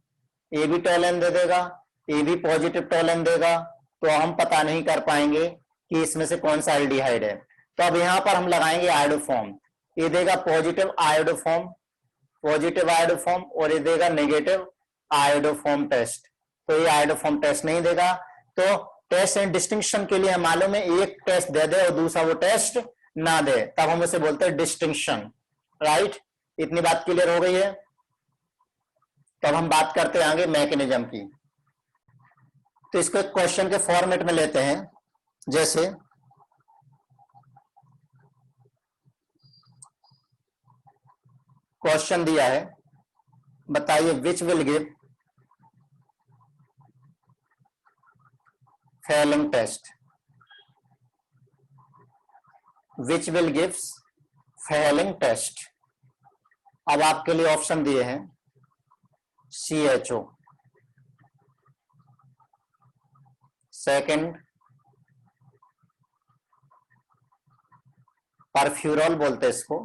ये भी टोलेन दे देगा, ये भी पॉजिटिव टोलेन देगा, तो हम पता नहीं कर पाएंगे कि इसमें से कौन सा एल्डिहाइड है। तो अब यहां पर हम लगाएंगे आयोडोफॉर्म, ये देगा पॉजिटिव आयोडोफॉर्म और ये देगा नेगेटिव आयोडोफॉर्म टेस्ट। तो ये आयोडोफॉर्म टेस्ट नहीं देगा। तो टेस्ट एंड डिस्टिंक्शन के लिए मालूम है, एक टेस्ट दे दे और दूसरा वो टेस्ट ना दे, तब हम उसे बोलते हैं डिस्टिंक्शन, राइट। इतनी बात क्लियर हो गई है। तब हम बात करते हैं आगे मैकेनिज्म की। तो इसको क्वेश्चन के फॉर्मेट में लेते हैं। जैसे क्वेश्चन दिया है, बताइए which will give Fehling test, which will gives Fehling test. अब आपके लिए ऑप्शन दिए हैं CHO, सेकंड परफ्यूरॉल बोलते हैं इसको,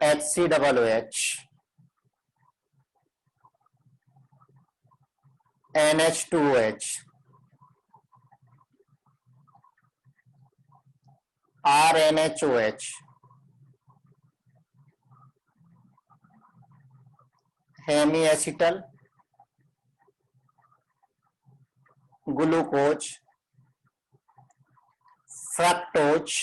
HCOOH, NH2OH, RNHOH, hemiacetal, glucose, fructose,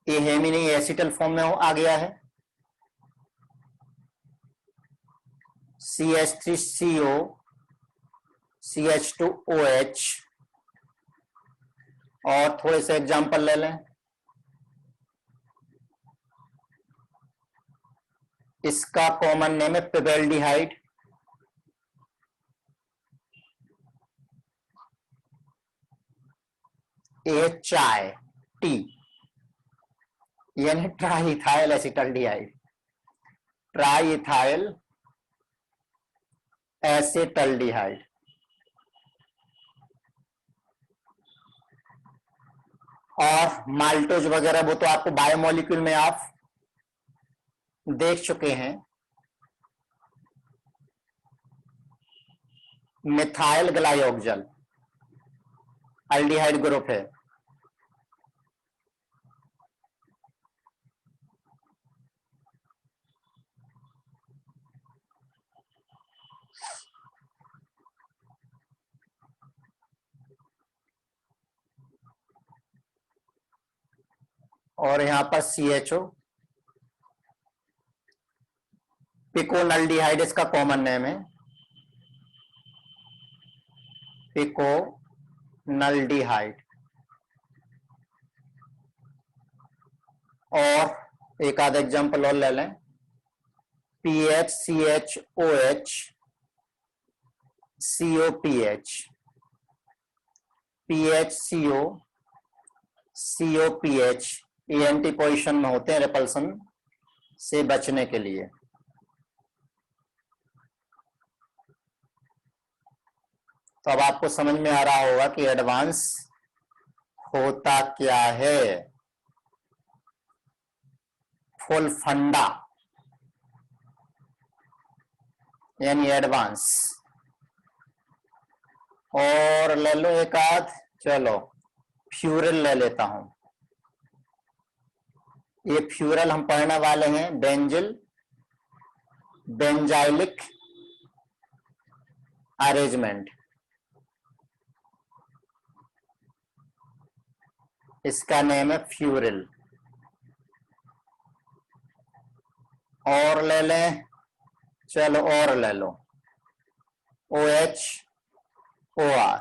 ये हेमी नहीं एसिटल फॉर्म में आ गया है, CH3CO CH2OH। और थोड़े से एग्जांपल ले लें, इसका कॉमन नेम है पिबेल्डिहाइड, ये चाय टी, यानी ट्राइथाइल एसिटल्डिहाइड, ट्राइथाइल एसिटल्डिहाइड। और माल्टोज वगैरह वो तो आपको बायोमोलिक्यूल में आप देख चुके हैं। मिथाइल ग्लाइऑक्जल, एल्डिहाइड ग्रुप है। और यहां पर CHO, पिकोनल्डिहाइड इसका कॉमन नेम है, पिकोनल्डिहाइड। और एक आध एग्जांपल और ले लें, PHCHOH, COPH, PHCO, COPH, ये एंटी पोजिशन में होते हैं रिपल्सन से बचने के लिए। तो अब आपको समझ में आ रहा होगा कि एडवांस होता क्या है। फुल फंडा यानी एडवांस। और ले लो एक आध, चलो फ्यूरल ले लेता हूं। ये फ्यूरल हम पढ़ने वाले हैं, बेंजिल बेंजाइलिक अरेंजमेंट, इसका नेम है फ्यूरल। और ले लें, चलो और ले लो, OHOR।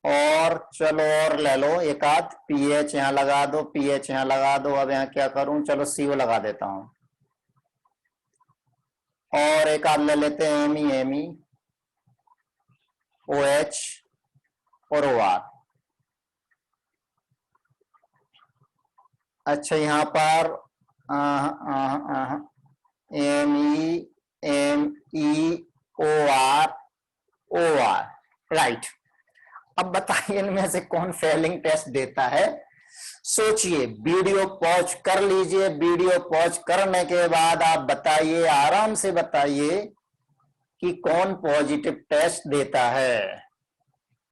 और चलो और ले लो एक आध, PH यहां लगा दो, PH यहां लगा दो। अब यहां क्या करूं, चलो CO लगा देता हूं। और एक आध ले लेते हैं ME, OH और OR। अच्छा यहां पर MEMEOR, राइट। अब बताइए इनमें से कौन फेलिंग टेस्ट देता है। सोचिए, वीडियो पॉज कर लीजिए। वीडियो पॉज करने के बाद आप बताइए, आराम से बताइए कि कौन पॉजिटिव टेस्ट देता है।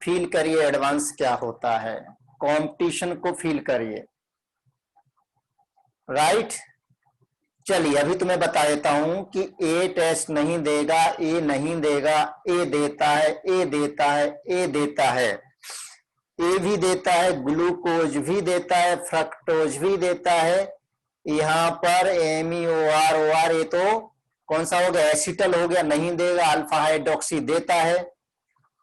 फील करिए एडवांस क्या होता है, कंपटीशन को फील करिए, राइट। चलिए अभी तुम्हें बता देता हूं कि ए टेस्ट नहीं देगा, ए नहीं देगा, ए देता है, ए देता है, ए देता है, ए भी देता है, ग्लूकोज भी देता है, फ्रक्टोज भी देता है। यहां पर MEOR ये तो कौन सा हो गया, एसिटल हो गया, नहीं देगा। अल्फा हाइड्रोक्सी देता है।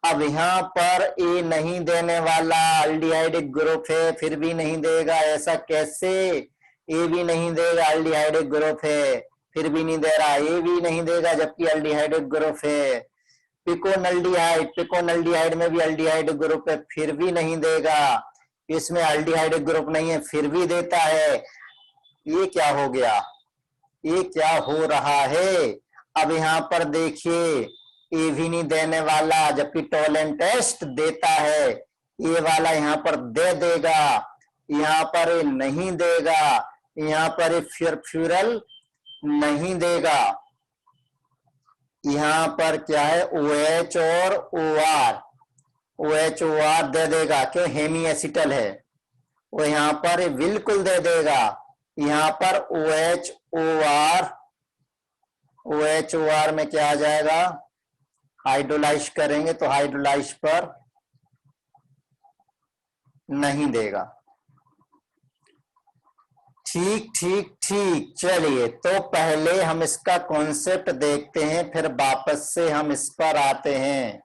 अब यहां पर ए नहीं देने वाला अल्डिहाइडिक ग्रुप है, फिर भी नहीं देगा, ऐसा कैसे। ए भी नहीं देगा, अल्डिहाइडिक ग्रुप है, फिर भी नहीं दे रहा। ए भी नहीं देगा जबकि अल्डिहाइडिक ग्रुप है। पिकोनल्डिहाइड में भी अल्डिहाइड ग्रुप है, फिर भी नहीं देगा। इसमें अल्डिहाइड ग्रुप नहीं है, फिर भी देता है। ये क्या हो गया, ये क्या हो रहा है। अब यहाँ पर देखिए, ये भी नहीं देने वाला जबकि टोलेंट टेस्ट देता है। ये वाला यहाँ पर दे देगा, यहाँ पर ये नहीं देगा, यहाँ पर ये फ्यूरल नहीं देगा। यहाँ पर क्या है, OH और OR, OH OR दे देगा, क्यों, हेमी एसिटल है। वो यहाँ पर बिल्कुल दे देगा। यहाँ पर OH OR में क्या आ जाएगा, हाइड्रोलाइज करेंगे तो हाइड्रोलाइज पर नहीं देगा। ठीक ठीक ठीक। चलिए तो पहले हम इसका कॉन्सेप्ट देखते हैं, फिर वापस से हम इस पर आते हैं।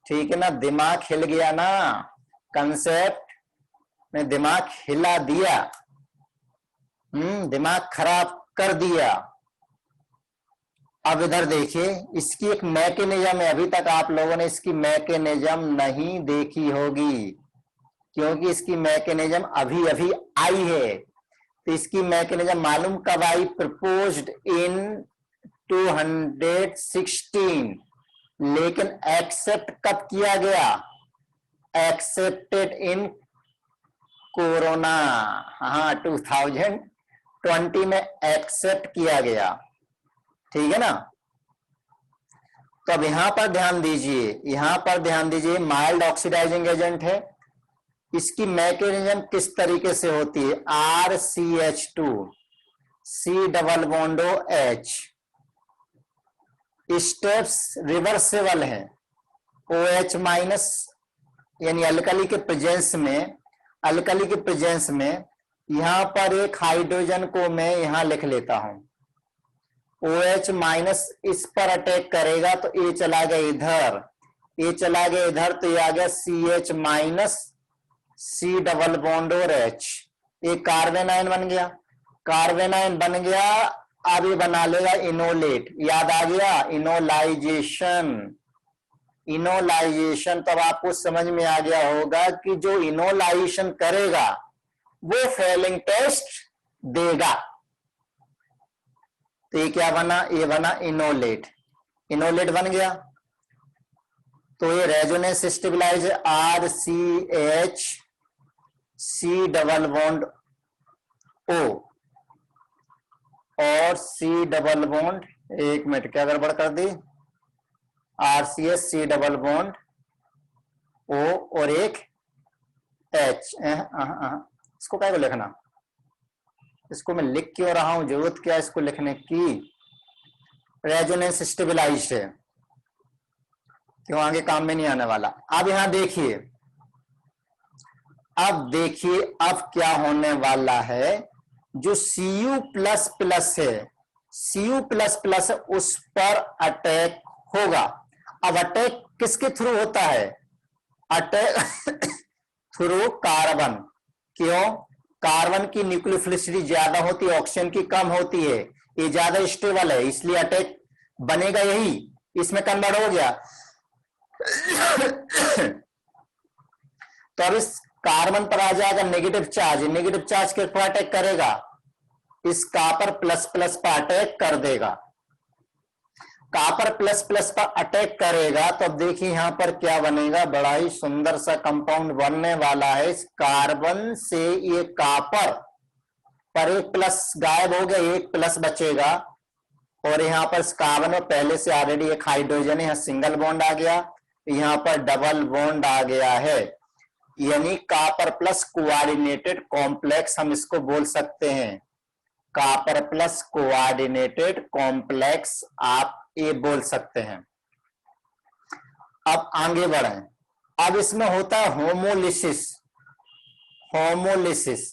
ठीक है ना, दिमाग हिल गया ना, कंसेप्ट में दिमाग हिला दिया, दिमाग खराब कर दिया। अब इधर देखिए, इसकी एक मैकेनिज्म है, अभी तक आप लोगों ने इसकी मैकेनिज्म नहीं देखी होगी, क्योंकि इसकी मैकेनिज्म अभी अभी आई है। तो इसकी मैकेनिज्म मालूम कब आई, प्रपोज्ड इन 216, लेकिन एक्सेप्ट कब किया गया, एक्सेप्टेड इन कोरोना। हाँ, 2020 में एक्सेप्ट किया गया। ठीक है ना। तो अब यहां पर ध्यान दीजिए, यहां पर ध्यान दीजिए, माइल्ड ऑक्सीडाइजिंग एजेंट है। इसकी मैकेनिज्म किस तरीके से होती है, RCH2 C double बॉन्डो H, steps reversible है। OH माइनस यानी अल्कली के प्रेजेंस में, अल्कली के प्रेजेंस में यहां पर एक हाइड्रोजन को मैं यहां लिख लेता हूं, OH माइनस इस पर अटैक करेगा तो ये चला गया इधर, ये चला गया इधर, तो ये आ गया CH minus C double bond और H, ये कार्बन आयन बन गया, कार्बन आयन बन गया। अब ये बना लेगा इनोलेट, याद आ गया, इनोलाइजेशन, इनोलाइजेशन। तब आपको समझ में आ गया होगा कि जो इनोलाइजेशन करेगा वो फेलिंग टेस्ट देगा। तो ये क्या बना, ये बना इनोलेट, इनोलेट बन गया। तो ये resonance stabilise RCH C double bond O और C डबल बॉन्ड, एक मिनट क्या गड़बड़ कर दी, RCH C double bond O और एक H। इसको क्या को लिखना, इसको मैं लिख क्यों रहा हूं, जरूरत क्या है इसको लिखने की, रेजोनेंस स्टेबलाइज्ड है, क्यों आगे काम में नहीं आने वाला। अब यहां देखिए, अब देखिए अब क्या होने वाला है, जो Cu प्लस प्लस है, Cu प्लस प्लस उस पर अटैक होगा। अब अटैक किसके थ्रू होता है, अटैक थ्रू कार्बन। क्यों, कार्बन की न्यूक्लियोफिलिसिटी ज्यादा होती है, ऑक्सीजन की कम होती है, ये ज्यादा स्टेबल है, इसलिए अटैक बनेगा, यही इसमें कन्वर्ट हो गया। तो अब इस कार्बन पर आ जाएगा नेगेटिव चार्ज, नेगेटिव चार्ज के पर अटैक करेगा, इस कॉपर प्लस प्लस पर अटैक कर देगा, कॉपर प्लस प्लस पर अटैक करेगा। तो अब देखिए यहां पर क्या बनेगा, बड़ा ही सुंदर सा कंपाउंड बनने वाला है। इस कार्बन से ये कॉपर पर एक प्लस गायब हो गया, एक प्लस बचेगा, और यहां पर इस कार्बन में पहले से ऑलरेडी एक हाइड्रोजन है, यहां सिंगल बॉन्ड आ गया, यहां पर डबल बॉन्ड आ गया है, यानी कॉपर प्लस कोऑर्डिनेटेड कॉम्प्लेक्स हम इसको बोल सकते हैं, कॉपर प्लस कोऑर्डिनेटेड कॉम्प्लेक्स आप ये बोल सकते हैं। अब आगे बढ़ें, अब इसमें होता है होमोलिसिस, होमोलिसिस।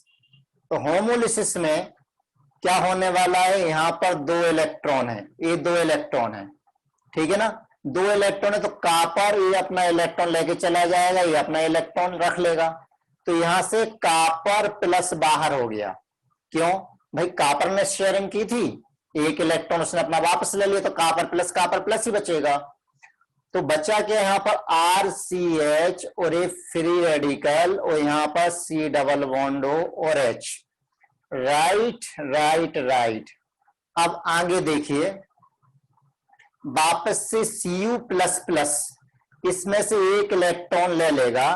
तो होमोलिसिस में क्या होने वाला है, यहां पर 2 इलेक्ट्रॉन है, ये 2 इलेक्ट्रॉन है, ठीक है ना, 2 इलेक्ट्रॉन है, तो कॉपर ये अपना इलेक्ट्रॉन लेके चला जाएगा, ये अपना इलेक्ट्रॉन रख लेगा, तो यहां से कॉपर प्लस बाहर हो गया। क्यों भाई, कॉपर ने शेयरिंग की थी, एक इलेक्ट्रॉन उसने अपना वापस ले लिया, तो कॉपर प्लस ही बचेगा। तो बचा क्या यहां पर RCH और एक फ्री रेडिकल, और यहां पर C डबल बॉन्ड O और H, राइट राइट राइट। अब आगे देखिए, वापस से Cu प्लस प्लस, इसमें से एक इलेक्ट्रॉन ले लेगा,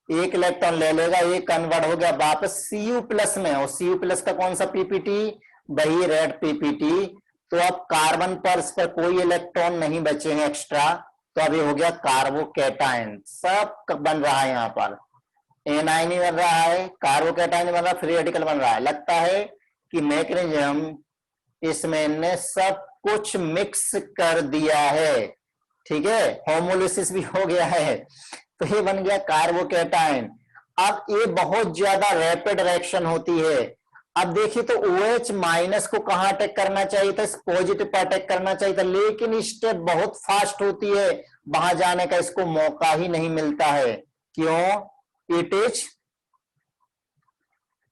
एक इलेक्ट्रॉन ले लेगा, ये कन्वर्ट हो गया वापस Cu प्लस में, और Cu प्लस का कौन सा पीपीटी, वही रेड पीपीटी। तो अब कार्बन पर इस पर कोई इलेक्ट्रॉन नहीं बचे हैं एक्स्ट्रा, तो अब ये हो गया कार्बोकैटायन, सब बन रहा है, यहां पर एनाइन ही बन रहा है, कार्बोकैटायन बन रहा है, फ्री रेडिकल बन रहा है। लगता है कि मैकेनिज्म इसमें ने सब कुछ मिक्स कर दिया है, ठीक है, होमोलिसिस भी हो गया है, तो ये बन गया कार्बोकैटायन। अब ये बहुत ज्यादा रैपिड रिएक्शन होती है। अब देखिए तो OH माइनस को कहां अटैक करना चाहिए था, इस पॉजिटिव पर अटैक करना चाहिए था, लेकिन स्टेप बहुत फास्ट होती है, वहां जाने का इसको मौका ही नहीं मिलता है। क्यों, it is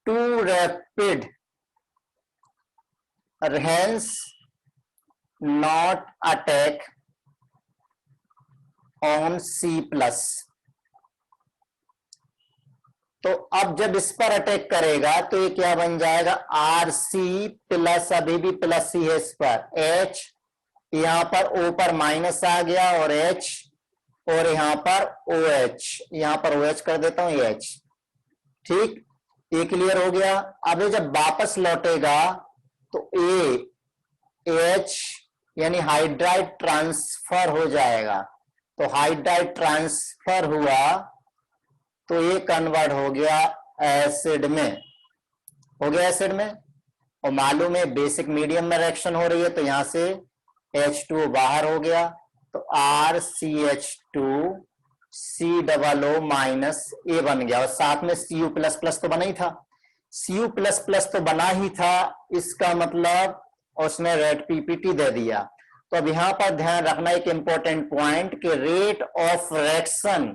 too rapid, hence not attack on C plus. तो अब जब इस पर अटैक करेगा तो ये क्या बन जाएगा, RC प्लस, अभी भी प्लस ही है इस पर, H, यहां पर O पर माइनस आ गया, और H, और यहां पर OH, यहां पर OH कर देता हूं, H, ठीक, ये क्लियर हो गया। अब ये जब वापस लौटेगा तो A, H यानी हाइड्राइड ट्रांसफर हो जाएगा। तो हाइड्राइड ट्रांसफर हुआ तो ये कन्वर्ट हो गया एसिड में, हो गया एसिड में। और मालूम है बेसिक मीडियम में रिएक्शन हो रही है, तो यहां से H2O बाहर हो गया, तो RCH2 COO माइनस ए बन गया, और साथ में Cu++ तो बना ही था, Cu++ तो बना ही था, इसका मतलब उसने रेड पीपीटी दे दिया। तो अब यहां पर ध्यान रखना एक इंपॉर्टेंट पॉइंट कि rate of reaction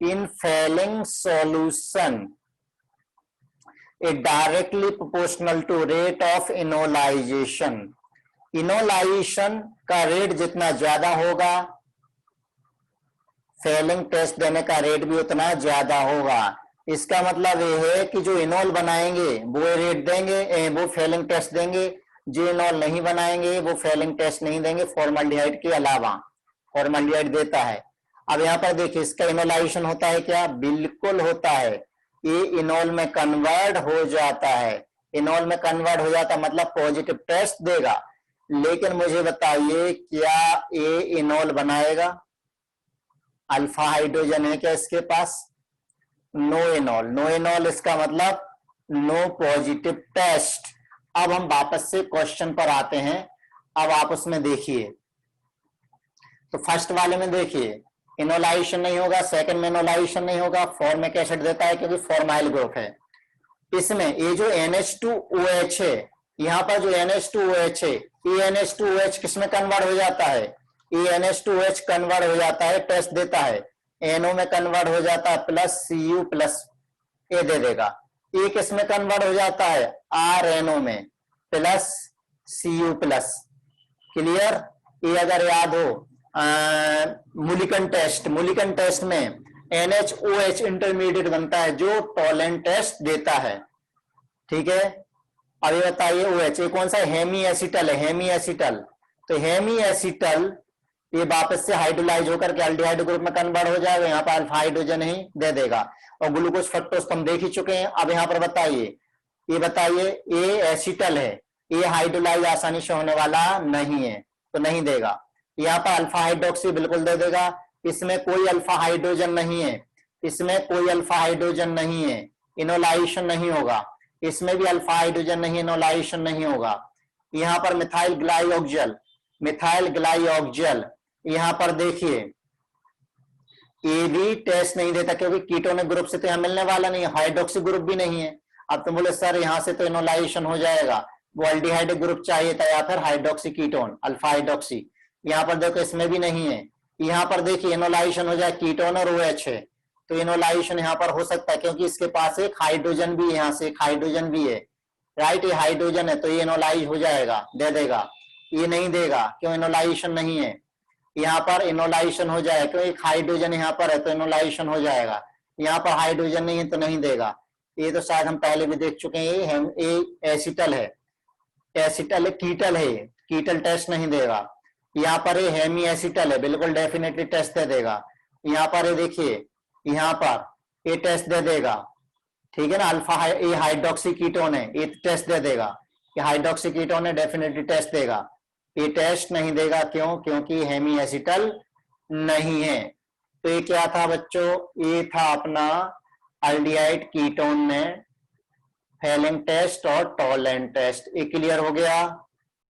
in failing solution is directly proportional to rate of enolization. Enolisation का रेट जितना ज्यादा होगा, फेलिंग टेस्ट देने का रेट भी उतना ज्यादा होगा। इसका मतलब ये है कि जो इनोल बनाएंगे वो रेट देंगे, वो फेलिंग टेस्ट देंगे, जो इनोल नहीं बनाएंगे वो फेलिंग टेस्ट नहीं देंगे, फॉर्मल्डिहाइड के अलावा। फॉर्मल्डिहाइड देता है। अब यहाँ पर देखिए इसका इनोलाइजेशन होता है क्या? बिल्कुल होता है, ये इनोल में कन्वर्ट हो जाता है। इनोल में कन्वर्ट हो जाता मतलब पॉजिटिव टेस्ट देगा। लेकिन मुझे बताइए क्या ये इनोल बनाएगा? अल्फा हाइड्रोजन है क्या इसके पास? नो इनोल, नो इनोल इसका मतलब नो पॉजिटिव टेस्ट। अब हम वापस से क्वेश्चन पर आते हैं। अब आप उसमें देखिए, तो फर्स्ट वाले में देखिए इनोलाइजेशन नहीं होगा, सेकंड में इनोलाइजेशन नहीं होगा, फॉर्मिक एसिड देता है क्योंकि फॉर्माइल ग्रुप है। इसमें ये जो NH2OH है, यहाँ पर जो NH2OH है, ये NH2OH किसमें कन्वर्ट हो जाता है? ये NH2OH कन्वर्ट हो जाता है, टेस्ट देता है, NO में कन्वर्ट हो जाता है प्लस Cu+ ये दे देगा। ये किसमें कन्वर्ट हो जाता है? RNO में प्लस Cu+। क्लियर? ये अगर याद हो मुलिकन टेस्ट में NHOH इंटरमीडिएट बनता है जो टॉलेंट टेस्ट देता है। ठीक है, अब ये बताइए OH ये कौन सा? हेमी एसिटल है, हेमी एसिटल। तो हेमी एसिटल ये वापस से हाइड्रोलाइज होकर के एल्डिहाइड ग्रुप में कन्वर्ट हो जाएगा, यहाँ पर अल्फा हाइड्रोजन ही दे देगा। और ग्लूकोज फ्रक्टोज तो हम देख ही चुके हैं। अब यहाँ पर बताइए, ये बताइए ये एसिटल है, ये हाइड्रोलाइज आसानी से होने वाला नहीं है, तो नहीं देगा। यहाँ पर अल्फा हाइड्रोक्सी बिल्कुल दे देगा, इसमें कोई अल्फा हाइड्रोजन नहीं है, इसमें कोई अल्फा हाइड्रोजन नहीं है, इनोलाइजेशन नहीं होगा। इसमें भी अल्फा हाइड्रोजन नहीं, इनोलाइजेशन नहीं होगा। यहाँ पर मिथाइल ग्लाइऑक्जल, यहाँ पर देखिए ये भी टेस्ट नहीं देता क्योंकि कीटोनिक ग्रुप से तो यहाँ मिलने वाला नहीं है, हाइड्रोक्सी ग्रुप भी नहीं है। अब तुम बोले सर यहाँ से तो इनोलाइजेशन हो जाएगा, वो एल्डिहाइड ग्रुप चाहिए था या फिर हाइड्रोक्सी कीटोन अल्फा हाइड्रोक्सी। यहाँ पर देखो इसमें भी नहीं है। यहाँ पर देखिए इनोलाइजेशन हो जाए, कीटोन और OH है, तो इनोलाइजेशन यहाँ पर हो सकता है क्योंकि इसके पास एक हाइड्रोजन भी है, यहाँ से एक हाइड्रोजन भी है, राइट? ये हाइड्रोजन है तो ये इनोलाइज हो जाएगा, दे देगा। ये नहीं देगा क्यों? इनोलाइजेशन नहीं है। यहाँ पर इनोलाइजेशन हो जाएगा क्योंकि एक हाइड्रोजन यहाँ पर है तो इनोलाइजेशन हो जाएगा। यहाँ पर हाइड्रोजन नहीं है तो नहीं देगा। ये तो शायद हम पहले भी देख चुके हैं, ये एसिटल है, कीटल है, कीटल टेस्ट नहीं देगा। यहाँ पर ये हेमी एसिटल है, बिल्कुल डेफिनेटली टेस्ट दे देगा। यहाँ पर ये देखिए, यहाँ पर ये टेस्ट दे देगा, ठीक है ना? अल्फा ये हाइड्रोक्सी कीटोन है, ये टेस्ट दे देगा। ये हाइड्रोक्सी कीटोन है, डेफिनेटली टेस्ट देगा। ये टेस्ट नहीं देगा क्यों? क्योंकि हेमी एसिटल नहीं है। तो ये क्या था बच्चों? ये था अपना एल्डिहाइड कीटोन में फेलिंग टेस्ट और टॉलेंट टेस्ट। ये क्लियर हो गया?